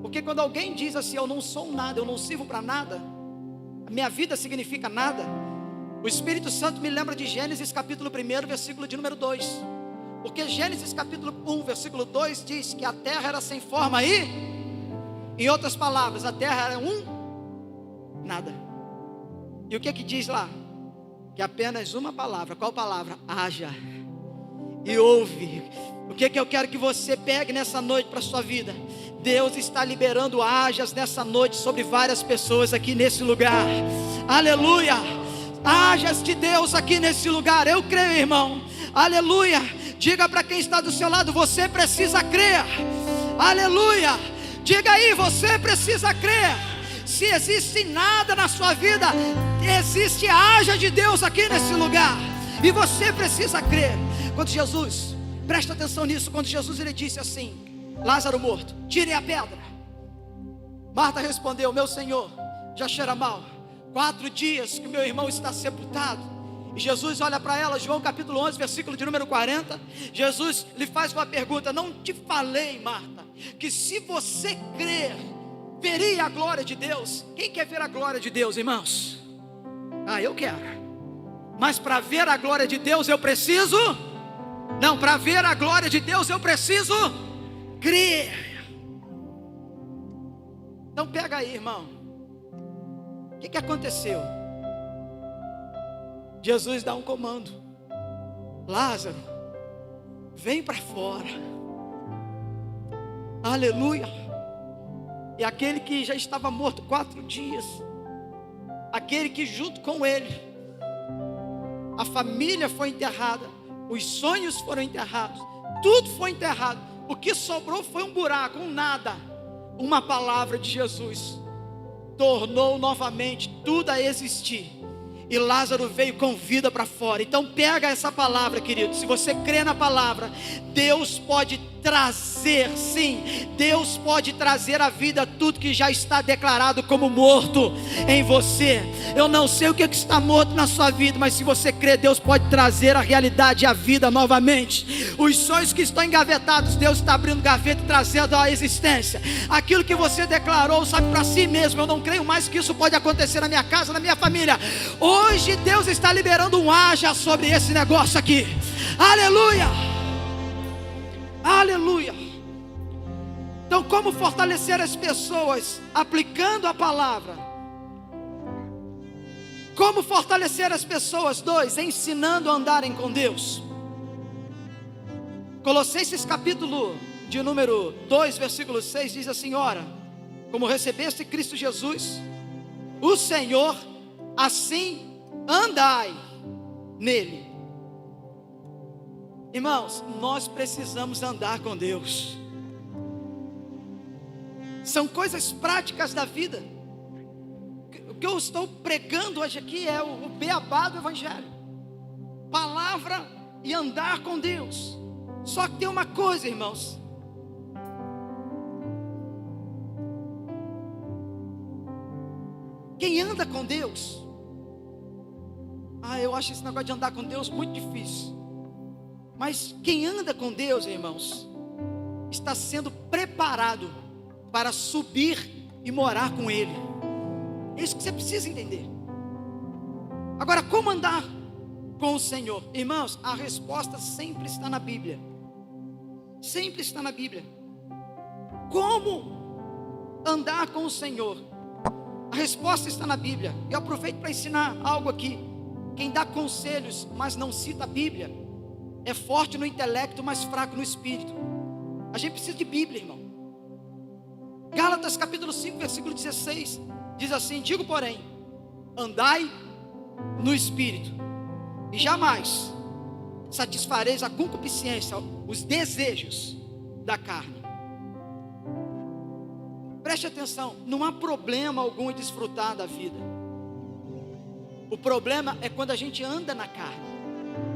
Porque quando alguém diz assim, eu não sou um nada, eu não sirvo para nada, a minha vida significa nada, o Espírito Santo me lembra de Gênesis capítulo 1, versículo de número 2. Porque Gênesis capítulo 1, versículo 2 diz que a terra era sem forma e, em outras palavras, a terra era um nada. E o que diz lá? Que apenas uma palavra. Qual palavra? Haja. E ouve. O que eu quero que você pegue nessa noite para a sua vida? Deus está liberando hajas nessa noite sobre várias pessoas aqui nesse lugar. Aleluia. Hajas de Deus aqui nesse lugar. Eu creio, irmão. Aleluia. Diga para quem está do seu lado, você precisa crer. Aleluia. Diga aí, você precisa crer. Se existe nada na sua vida, existe a haja de Deus aqui nesse lugar. E você precisa crer. Quando Jesus, presta atenção nisso, quando Jesus ele disse assim, Lázaro morto, tirem a pedra. Marta respondeu, meu Senhor, já cheira mal, 4 dias que meu irmão está sepultado. E Jesus olha para ela, João capítulo 11, versículo de número 40. Jesus lhe faz uma pergunta, não te falei, Marta, que se você crer, veria a glória de Deus? Quem quer ver a glória de Deus, irmãos? Eu quero. Mas para ver a glória de Deus eu preciso? Não, para ver a glória de Deus eu preciso crer. Então pega aí, irmão. O que aconteceu? Jesus dá um comando. Lázaro, vem para fora. Aleluia. E aquele que já estava morto 4 dias, aquele que junto com ele, a família foi enterrada, os sonhos foram enterrados, tudo foi enterrado. O que sobrou foi um buraco, um nada. Uma palavra de Jesus tornou novamente tudo a existir. E Lázaro veio com vida para fora. Então pega essa palavra, querido. Se você crê na palavra, Deus pode trazer, sim, Deus pode trazer à vida tudo que já está declarado como morto em você. Eu não sei o que está morto na sua vida, mas se você crê, Deus pode trazer a realidade e a vida novamente. Os sonhos que estão engavetados, Deus está abrindo gaveta e trazendo à existência. Aquilo que você declarou, sabe, para si mesmo, eu não creio mais que isso pode acontecer na minha casa, na minha família. Hoje Deus está liberando um haja sobre esse negócio aqui. Aleluia. Aleluia. Então, como fortalecer as pessoas? Aplicando a palavra. Como fortalecer as pessoas? 2, ensinando a andarem com Deus. Colossenses capítulo de número 2, versículo 6 diz assim: ora, como recebeste Cristo Jesus, o Senhor, assim andai nele. Irmãos, nós precisamos andar com Deus. São coisas práticas da vida. O que eu estou pregando hoje aqui é o beabá do Evangelho. Palavra e andar com Deus. Só que tem uma coisa, irmãos. Quem anda com Deus, eu acho esse negócio de andar com Deus muito difícil. Mas quem anda com Deus, irmãos, está sendo preparado para subir e morar com Ele. É isso que você precisa entender. Agora, como andar com o Senhor? Irmãos, a resposta sempre está na Bíblia. Sempre está na Bíblia. Como andar com o Senhor? A resposta está na Bíblia. Eu aproveito para ensinar algo aqui. Quem dá conselhos, mas não cita a Bíblia, é forte no intelecto, mas fraco no espírito. A gente precisa de Bíblia, irmão. Gálatas capítulo 5, versículo 16 diz assim: digo porém, andai no espírito, e jamais satisfareis a concupiscência, os desejos da carne. Preste atenção, não há problema algum em desfrutar da vida. O problema é quando a gente anda na carne.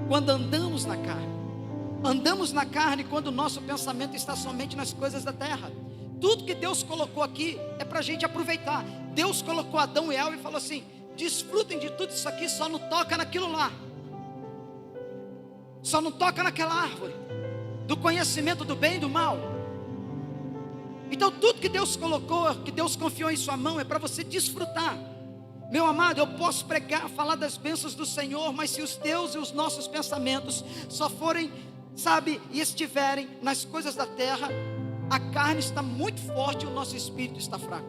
Quando andamos na carne. Andamos na carne quando o nosso pensamento está somente nas coisas da terra. Tudo que Deus colocou aqui é para a gente aproveitar. Deus colocou Adão e Eva e falou assim: desfrutem de tudo isso aqui, só não toca naquilo lá. Só não toca naquela árvore do conhecimento do bem e do mal. Então tudo que Deus colocou, que Deus confiou em sua mão, é para você desfrutar. Meu amado, eu posso pregar, falar das bênçãos do Senhor, mas se os teus e os nossos pensamentos só forem, sabe, e estiverem nas coisas da terra, a carne está muito forte e o nosso espírito está fraco.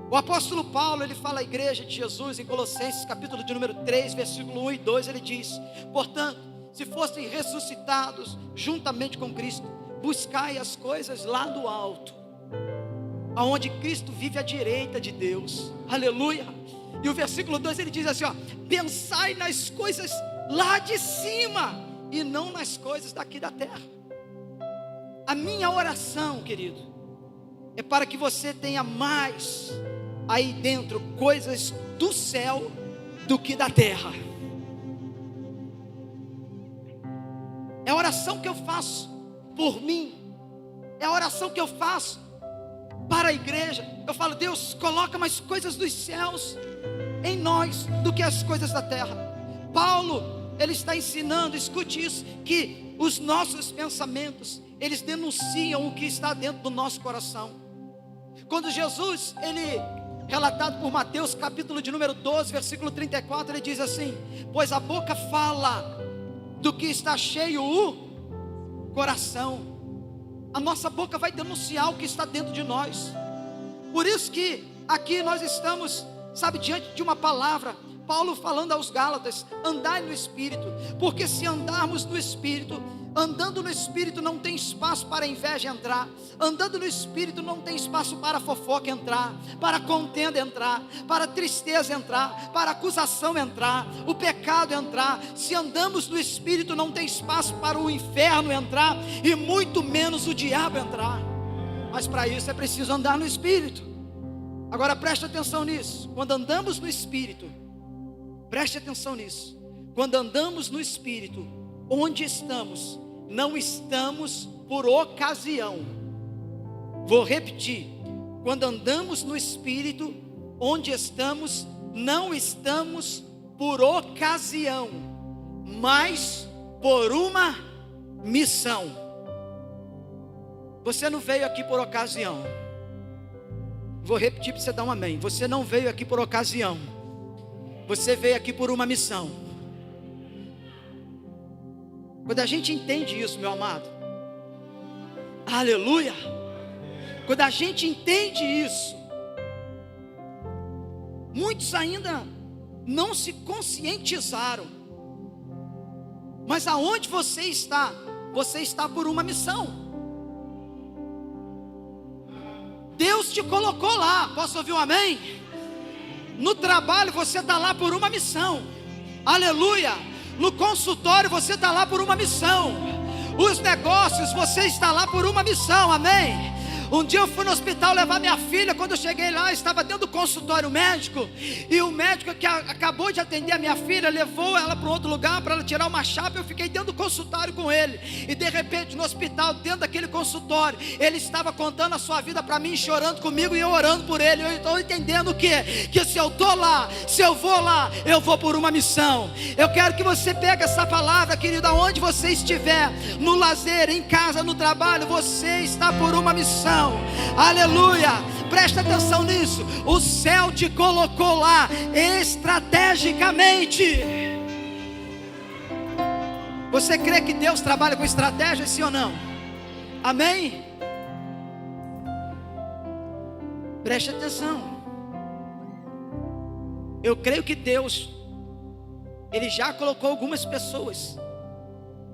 O apóstolo Paulo, ele fala à igreja de Jesus em Colossenses capítulo de número 3, versículo 1 e 2, ele diz: portanto, se fossem ressuscitados juntamente com Cristo, buscai as coisas lá do alto, aonde Cristo vive à direita de Deus. Aleluia. E o versículo 2 ele diz assim, ó: pensai nas coisas lá de cima e não nas coisas daqui da terra. A minha oração, querido, é para que você tenha mais aí dentro coisas do céu do que da terra. É a oração que eu faço por mim, é a oração que eu faço para a igreja. Eu falo: Deus, coloca mais coisas dos céus em nós do que as coisas da terra. Paulo, ele está ensinando, escute isso, que os nossos pensamentos, eles denunciam o que está dentro do nosso coração. Quando Jesus, ele, relatado por Mateus capítulo de número 12, versículo 34, ele diz assim: pois a boca fala do que está cheio o coração. A nossa boca vai denunciar o que está dentro de nós. Por isso que aqui nós estamos, sabe, diante de uma palavra. Paulo falando aos Gálatas: andai no Espírito, porque se andarmos no Espírito, andando no Espírito não tem espaço para a inveja entrar, andando no Espírito não tem espaço para a fofoca entrar, para a contenda entrar, para a tristeza entrar, para a acusação entrar, o pecado entrar. Se andamos no Espírito não tem espaço para o inferno entrar, e muito menos o diabo entrar. Mas para isso é preciso andar no Espírito. Agora preste atenção nisso. Quando andamos no Espírito, preste atenção nisso. Quando andamos no Espírito, onde estamos, não estamos por ocasião. Vou repetir: quando andamos no Espírito, onde estamos, não estamos por ocasião, mas por uma missão. Você não veio aqui por ocasião. Vou repetir para você dar um amém. Você não veio aqui por ocasião. Você veio aqui por uma missão. Quando a gente entende isso, meu amado, aleluia, quando a gente entende isso, muitos ainda não se conscientizaram, mas aonde você está por uma missão. Deus te colocou lá, posso ouvir um amém? No trabalho você está lá por uma missão, aleluia. No consultório você está lá por uma missão. Os negócios você está lá por uma missão, amém? Um dia eu fui no hospital levar minha filha. Quando eu cheguei lá, estava dentro do consultório médico, e o médico que acabou de atender a minha filha levou ela para um outro lugar para ela tirar uma chapa. Eu fiquei dentro do consultório com ele, e de repente no hospital, dentro daquele consultório, ele estava contando a sua vida para mim, chorando comigo e eu orando por ele. Eu estou entendendo que se eu estou lá, se eu vou lá, eu vou por uma missão. Eu quero que você pegue essa palavra, querido, aonde você estiver, no lazer, em casa, no trabalho, você está por uma missão. Aleluia, presta atenção nisso. O céu te colocou lá estrategicamente. Você crê que Deus trabalha com estratégia, sim ou não? Amém? Preste atenção. Eu creio que Deus, Ele já colocou algumas pessoas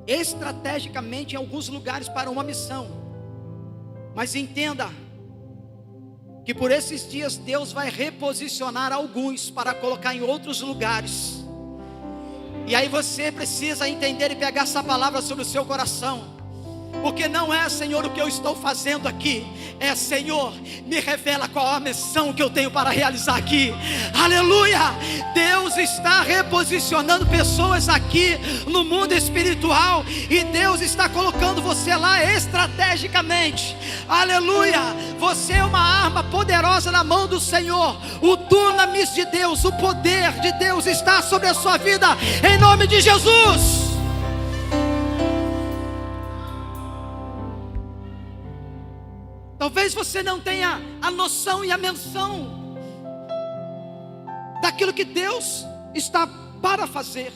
estrategicamente em alguns lugares para uma missão. Mas entenda que por esses dias Deus vai reposicionar alguns para colocar em outros lugares. E aí você precisa entender e pegar essa palavra sobre o seu coração. Porque não é, Senhor, o que eu estou fazendo aqui. É, Senhor, me revela qual a missão que eu tenho para realizar aqui. Aleluia! Deus está reposicionando pessoas aqui no mundo espiritual. E Deus está colocando você lá estrategicamente. Aleluia! Você é uma arma poderosa na mão do Senhor. O dunamis de Deus, o poder de Deus está sobre a sua vida, em nome de Jesus. Talvez você não tenha a noção e a menção daquilo que Deus está para fazer,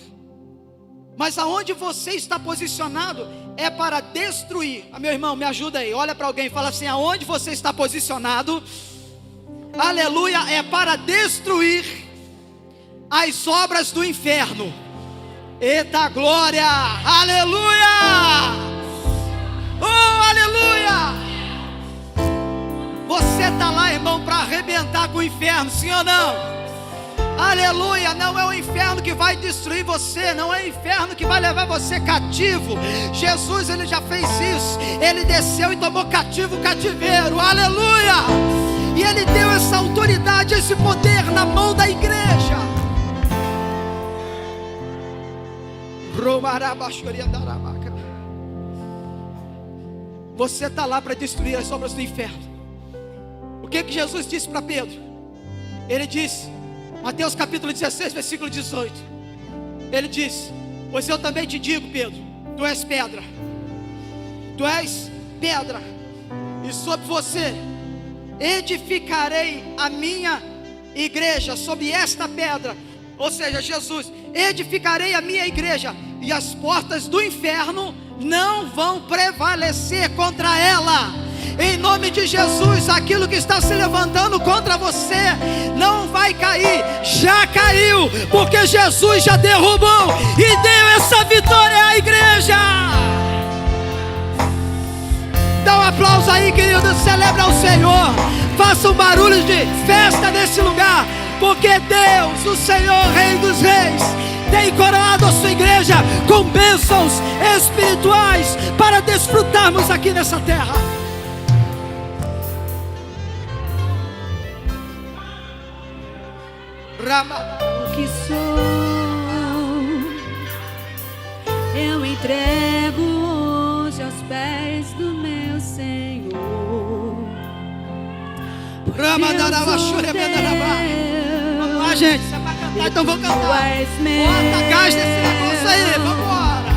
mas aonde você está posicionado é para destruir. Meu irmão, me ajuda aí, olha para alguém e fala assim: aonde você está posicionado, aleluia, é para destruir as obras do inferno. Eita glória, aleluia, oh aleluia. Você está lá, irmão, para arrebentar com o inferno, sim ou não? Aleluia, não é o inferno que vai destruir você, não é o inferno que vai levar você cativo. Jesus, ele já fez isso, ele desceu e tomou cativo o cativeiro, aleluia. E ele deu essa autoridade, esse poder na mão da igreja. Você está lá para destruir as obras do inferno. O que Jesus disse para Pedro? Ele disse, Mateus capítulo 16, versículo 18. Ele disse: pois eu também te digo, Pedro, tu és pedra. Tu és pedra, e sobre você edificarei a minha igreja. Sobre esta pedra, ou seja, Jesus, edificarei a minha igreja, e as portas do inferno não vão prevalecer contra ela. Em nome de Jesus, aquilo que está se levantando contra você não vai cair, já caiu, porque Jesus já derrubou e deu essa vitória à igreja. Dá um aplauso aí, querido, celebra ao Senhor, faça um barulho de festa nesse lugar, porque Deus, o Senhor, Rei dos Reis, tem coroado a sua igreja com bênçãos espirituais para desfrutarmos aqui nessa terra. O que sou, eu entrego hoje aos pés do meu Senhor. Vamos lá, gente, se é para cantar, então vamos cantar. Bota gás nesse negócio aí, vamos embora.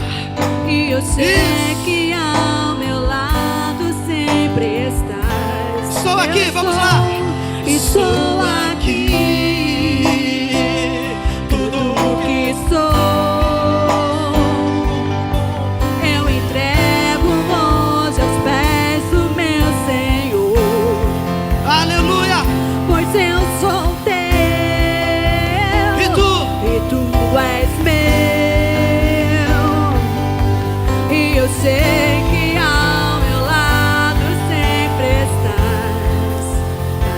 E eu sei que ao meu lado sempre estás. Estou aqui, vamos lá. Estou aqui. Sei que ao meu lado sempre estás,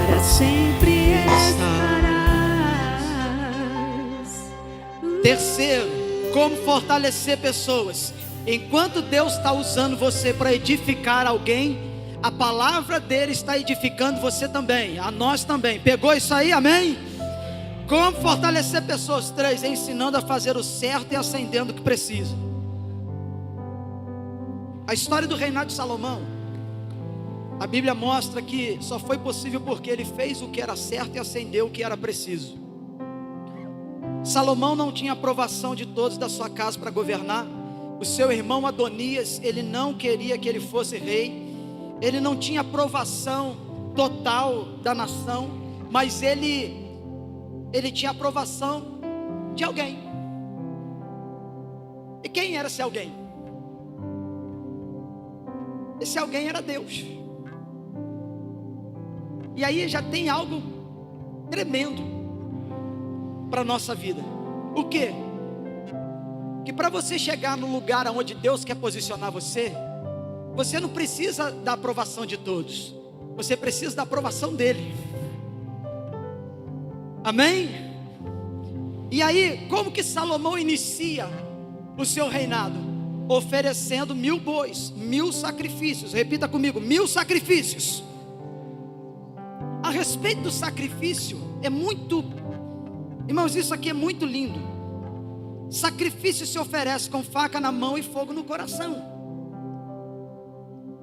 para sempre estarás. Terceiro, como fortalecer pessoas. Enquanto Deus está usando você para edificar alguém, a palavra dele está edificando você também, a nós também. Pegou isso aí, amém? Como fortalecer pessoas? 3, ensinando a fazer o certo e acendendo o que precisa. A história do reinado de Salomão, a Bíblia mostra que só foi possível porque ele fez o que era certo e acendeu o que era preciso. Salomão não tinha aprovação de todos da sua casa para governar. O seu irmão Adonias, ele não queria que ele fosse rei. Ele não tinha aprovação total da nação, mas ele tinha aprovação de alguém. E quem era esse alguém? Esse alguém era Deus. E aí já tem algo tremendo para a nossa vida. O quê? Que para você chegar no lugar onde Deus quer posicionar você, você não precisa da aprovação de todos, você precisa da aprovação dele. Amém? E aí, como que Salomão inicia o seu reinado? oferecendo 1000 bois, 1000 sacrifícios. Repita comigo: 1000 sacrifícios. A respeito do sacrifício, irmãos, isso aqui é muito lindo. Sacrifício se oferece com faca na mão e fogo no coração.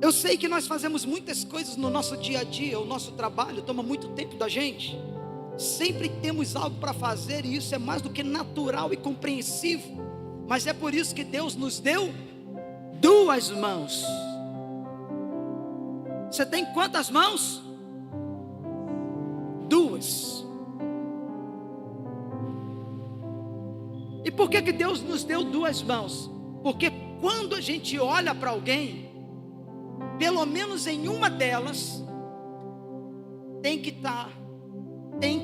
Eu sei que nós fazemos muitas coisas no nosso dia a dia, o nosso trabalho toma muito tempo da gente. Sempre temos algo para fazer e isso é mais do que natural e compreensível. Mas é por isso que Deus nos deu 2 mãos. Você tem quantas mãos? 2. E por que Deus nos deu 2 mãos? Porque quando a gente olha para alguém, pelo menos em uma delas, tem que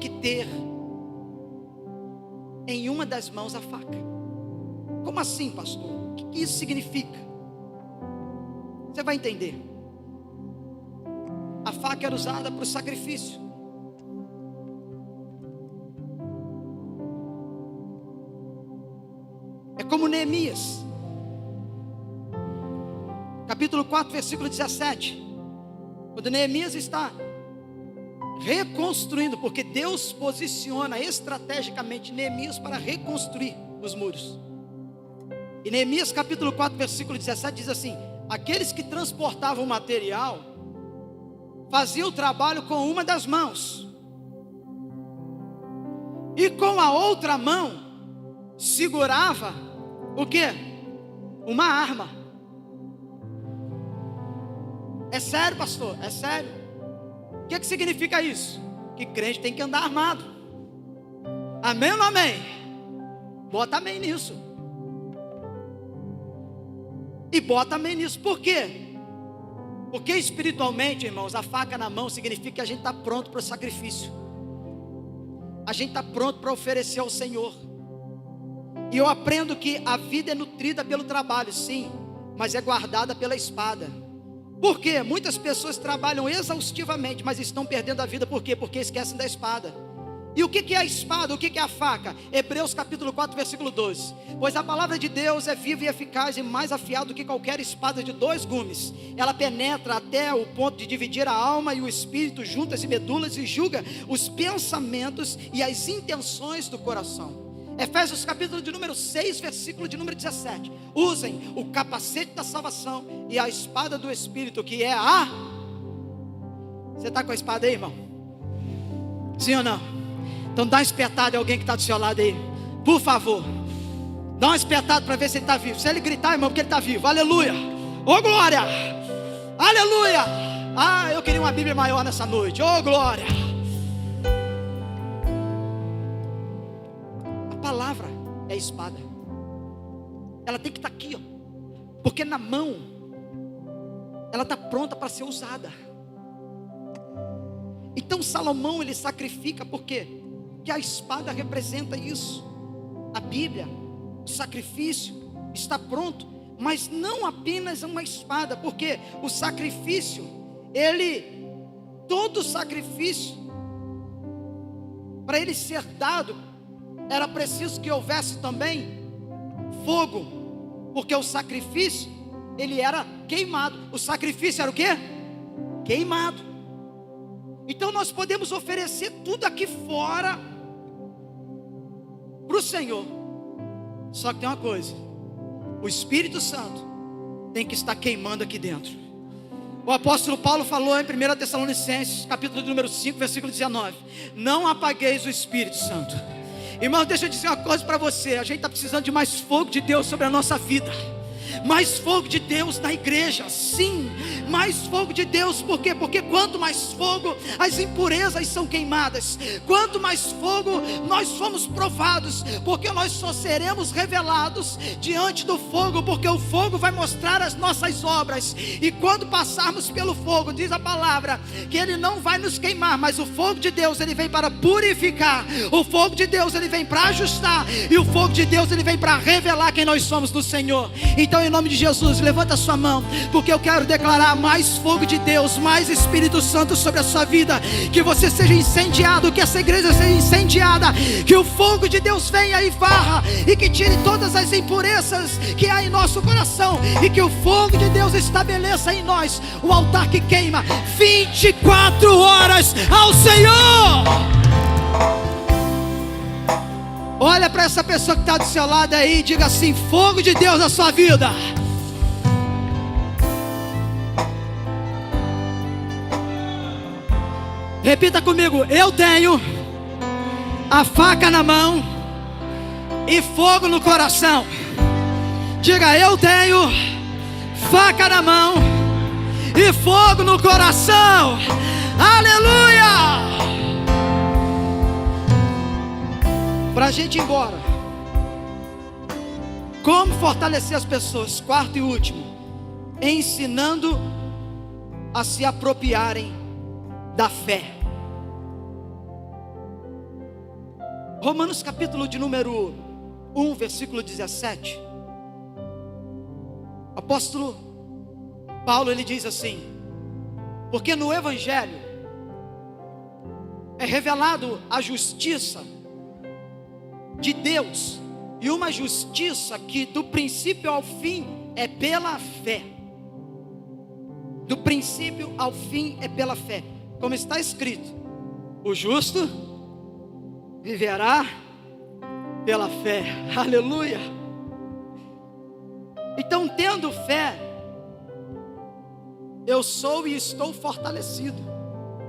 ter em uma das mãos a faca. Como assim, pastor? O que isso significa? Você vai entender. A faca era usada para o sacrifício. É como Neemias, capítulo 4, versículo 17. Quando Neemias está reconstruindo, porque Deus posiciona estrategicamente Neemias para reconstruir os muros. E Neemias capítulo 4, versículo 17 diz assim: aqueles que transportavam o material faziam o trabalho com uma das mãos, e com a outra mão segurava o quê? Uma arma. É sério, pastor? É sério. O que significa isso? Que crente tem que andar armado. Amém ou não amém? Bota amém nisso. E bota amém nisso. Por quê? Porque espiritualmente, irmãos, a faca na mão significa que a gente está pronto para o sacrifício. A gente está pronto para oferecer ao Senhor. E eu aprendo que a vida é nutrida pelo trabalho, sim, mas é guardada pela espada. Por quê? Muitas pessoas trabalham exaustivamente, mas estão perdendo a vida. Por quê? Porque esquecem da espada. E o que é a espada? O que é a faca? Hebreus capítulo 4, versículo 12. Pois a palavra de Deus é viva e eficaz e mais afiada do que qualquer espada de 2 gumes. Ela penetra até o ponto de dividir a alma e o espírito, juntas e medulas, e julga os pensamentos e as intenções do coração. Efésios capítulo de número 6, versículo de número 17. Usem o capacete da salvação e a espada do Espírito, que é a... Você está com a espada aí, irmão? Sim ou não? Então dá uma espetada em alguém que está do seu lado aí, por favor. Dá uma espetada para ver se ele está vivo. Se ele gritar, irmão, porque ele está vivo. Aleluia. Ô glória. Aleluia. Ah, eu queria uma Bíblia maior nessa noite. Ô glória. A palavra é a espada. Ela tem que estar aqui, ó, porque na mão ela está pronta para ser usada. Então Salomão, ele sacrifica, por quê? Porque a espada representa isso. A Bíblia, o sacrifício está pronto, mas não apenas uma espada, porque o sacrifício, todo sacrifício, para ele ser dado, era preciso que houvesse também fogo, porque o sacrifício, ele era queimado. O sacrifício era o quê? Queimado. Então nós podemos oferecer tudo aqui fora para o Senhor. Só que tem uma coisa: o Espírito Santo tem que estar queimando aqui dentro. O apóstolo Paulo falou em 1 Tessalonicenses capítulo número 5, versículo 19: não apagueis o Espírito Santo. Irmão, deixa eu dizer uma coisa para você. A gente está precisando de mais fogo de Deus sobre a nossa vida. Mais fogo de Deus na igreja, sim, mais fogo de Deus. Por quê? Porque quanto mais fogo, as impurezas são queimadas. Quanto mais fogo, nós somos provados, porque nós só seremos revelados diante do fogo, porque o fogo vai mostrar as nossas obras. E quando passarmos pelo fogo, diz a palavra, que ele não vai nos queimar, mas o fogo de Deus, ele vem para purificar. O fogo de Deus, ele vem para ajustar. E o fogo de Deus, ele vem para revelar quem nós somos no Senhor. Então Então, em nome de Jesus, levanta a sua mão, porque eu quero declarar mais fogo de Deus, mais Espírito Santo sobre a sua vida. Que você seja incendiado, que essa igreja seja incendiada, que o fogo de Deus venha e varra, e que tire todas as impurezas que há em nosso coração, e que o fogo de Deus estabeleça em nós o altar que queima 24 horas ao Senhor. Olha para essa pessoa que está do seu lado aí e diga assim: fogo de Deus na sua vida. Repita comigo: eu tenho a faca na mão e fogo no coração. Diga: eu tenho faca na mão e fogo no coração. Aleluia! Para a gente ir embora, como fortalecer as pessoas? Quarto e último, ensinando a se apropriarem da fé. Romanos capítulo de número 1, versículo 17. O apóstolo Paulo, ele diz assim: porque no Evangelho é revelado a justiça de Deus, e uma justiça que do princípio ao fim é pela fé. Do princípio ao fim é pela fé, como está escrito: o justo viverá pela fé. Aleluia. Então, tendo fé, eu sou e estou fortalecido.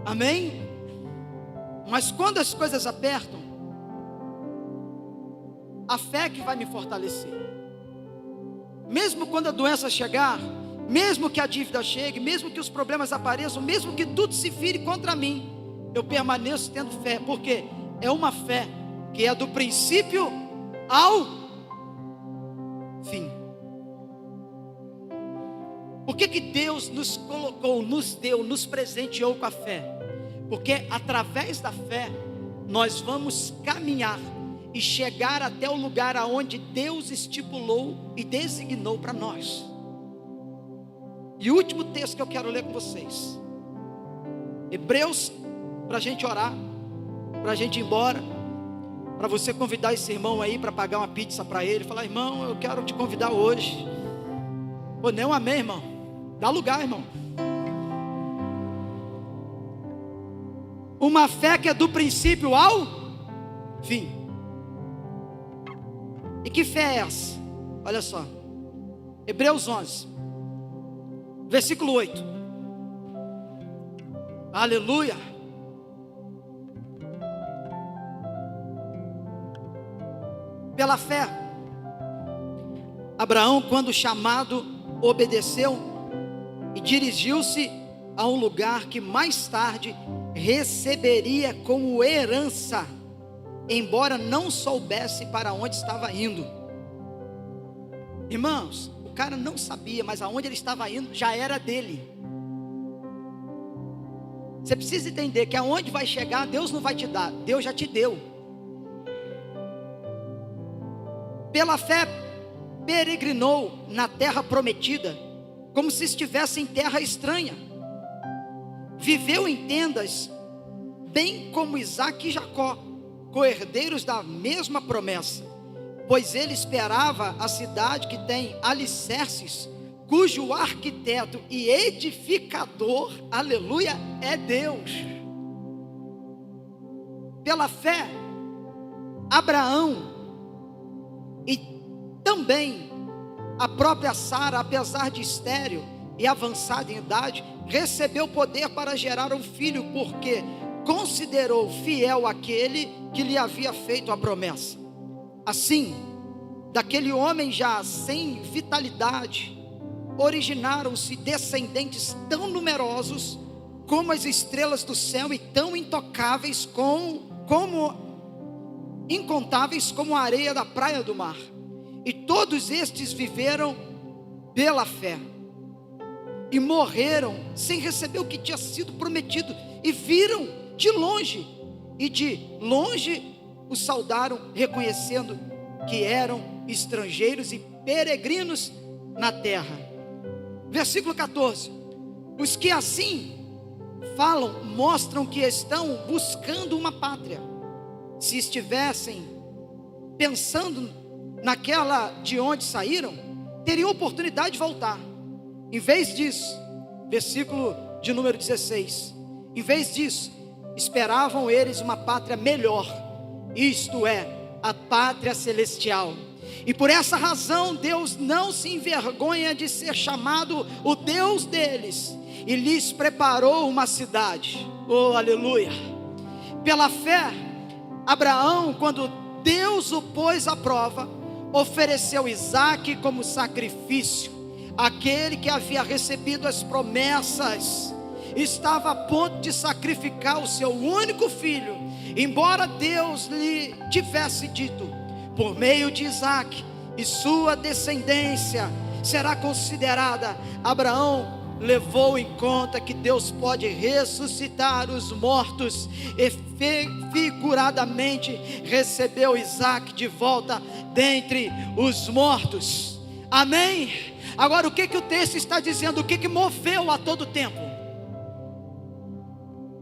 Amém? Mas quando as coisas apertam, a fé que vai me fortalecer. Mesmo quando a doença chegar, mesmo que a dívida chegue, mesmo que os problemas apareçam, mesmo que tudo se vire contra mim, eu permaneço tendo fé, porque é uma fé que é do princípio ao fim. Por que Deus nos colocou, nos deu, nos presenteou com a fé? Porque através da fé nós vamos caminhar e chegar até o lugar aonde Deus estipulou e designou para nós. E o último texto que eu quero ler com vocês, Hebreus, para a gente orar, para a gente ir embora, para você convidar esse irmão aí para pagar uma pizza para ele, falar: irmão, eu quero te convidar hoje. Pô, nem um amém, irmão? Dá lugar, irmão. Uma fé que é do princípio ao fim. E que fé é essa? Olha só, Hebreus 11, versículo 8. Aleluia. Pela fé, Abraão, quando chamado, obedeceu e dirigiu-se a um lugar que mais tarde receberia como herança, embora não soubesse para onde estava indo. Irmãos, o cara não sabia, mas aonde ele estava indo já era dele. Você precisa entender que aonde vai chegar, Deus não vai te dar, Deus já te deu. Pela fé, peregrinou na terra prometida, como se estivesse em terra estranha. Viveu em tendas, bem como Isaque e Jacó, co-herdeiros da mesma promessa, pois ele esperava a cidade que tem alicerces, cujo arquiteto e edificador, aleluia, é Deus. Pela fé, Abraão e também a própria Sara, apesar de estéril e avançada em idade, recebeu poder para gerar um filho, porque considerou fiel aquele que lhe havia feito a promessa. Assim, daquele homem já sem vitalidade, originaram-se descendentes tão numerosos como as estrelas do céu e tão intocáveis como incontáveis como a areia da praia do mar. E todos estes viveram pela fé e morreram sem receber o que tinha sido prometido, e viram de longe, e de longe os saudaram, reconhecendo que eram estrangeiros e peregrinos na terra. Versículo 14: os que assim falam mostram que estão buscando uma pátria. Se estivessem pensando naquela de onde saíram, teriam oportunidade de voltar. Em vez disso, versículo de número 16, em vez disso, esperavam eles uma pátria melhor, isto é, a pátria celestial. E por essa razão Deus não se envergonha de ser chamado o Deus deles, e lhes preparou uma cidade. Oh, aleluia! Pela fé, Abraão, quando Deus o pôs à prova, ofereceu Isaque como sacrifício. Aquele que havia recebido as promessas estava a ponto de sacrificar o seu único filho, embora Deus lhe tivesse dito: por meio de Isaque e sua descendência será considerada. Abraão levou em conta que Deus pode ressuscitar os mortos, e figuradamente recebeu Isaque de volta dentre os mortos. Amém? Agora, o que o texto está dizendo? O que moveu a todo tempo?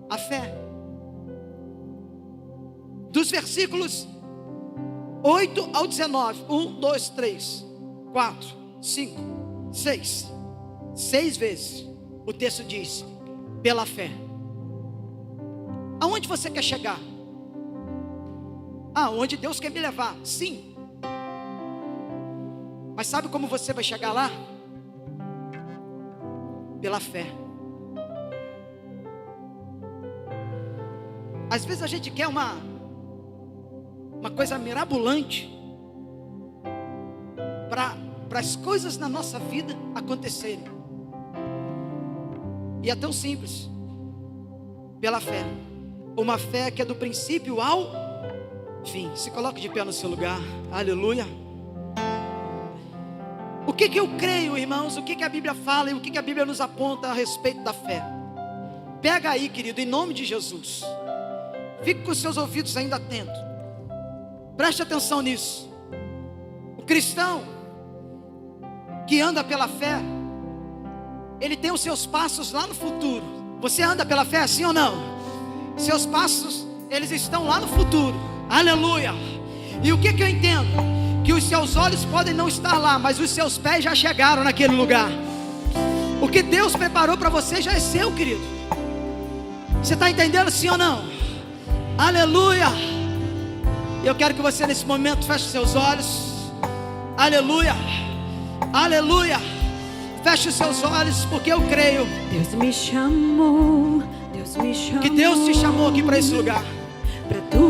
A fé. Dos versículos 8 ao 19, 1, 2, 3, 4, 5, 6, 6 vezes o texto diz: pela fé. Aonde você quer chegar? Aonde Deus quer me levar? Sim. Mas sabe como você vai chegar lá? Pela fé. Às vezes a gente quer uma coisa mirabolante para as coisas na nossa vida acontecerem. E é tão simples. Pela fé. Uma fé que é do princípio ao fim. Se coloque de pé no seu lugar. Aleluia. O que eu creio, irmãos? O que a Bíblia fala e o que a Bíblia nos aponta a respeito da fé? Pega aí, querido, em nome de Jesus. Fique com os seus ouvidos ainda atentos. Preste atenção nisso. O cristão que anda pela fé, ele tem os seus passos lá no futuro. Você anda pela fé, sim ou não? Seus passos, eles estão lá no futuro. Aleluia. E o que eu entendo? Que os seus olhos podem não estar lá, mas os seus pés já chegaram naquele lugar. O que Deus preparou para você já é seu, querido. Você está entendendo, sim ou não? Aleluia. Eu quero que você nesse momento feche seus olhos. Aleluia. Aleluia. Feche os seus olhos, porque eu creio. Deus me chamou, Deus me chamou. Que Deus te chamou aqui para esse lugar.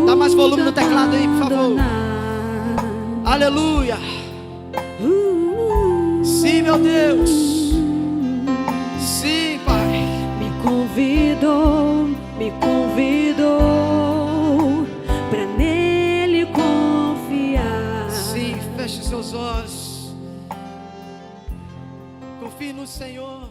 Dá mais volume no teclado aí, por favor. Aleluia. Sim, meu Deus. Sim, Pai. Me convidou para nele confiar. Sim, feche seus olhos. Confie no Senhor.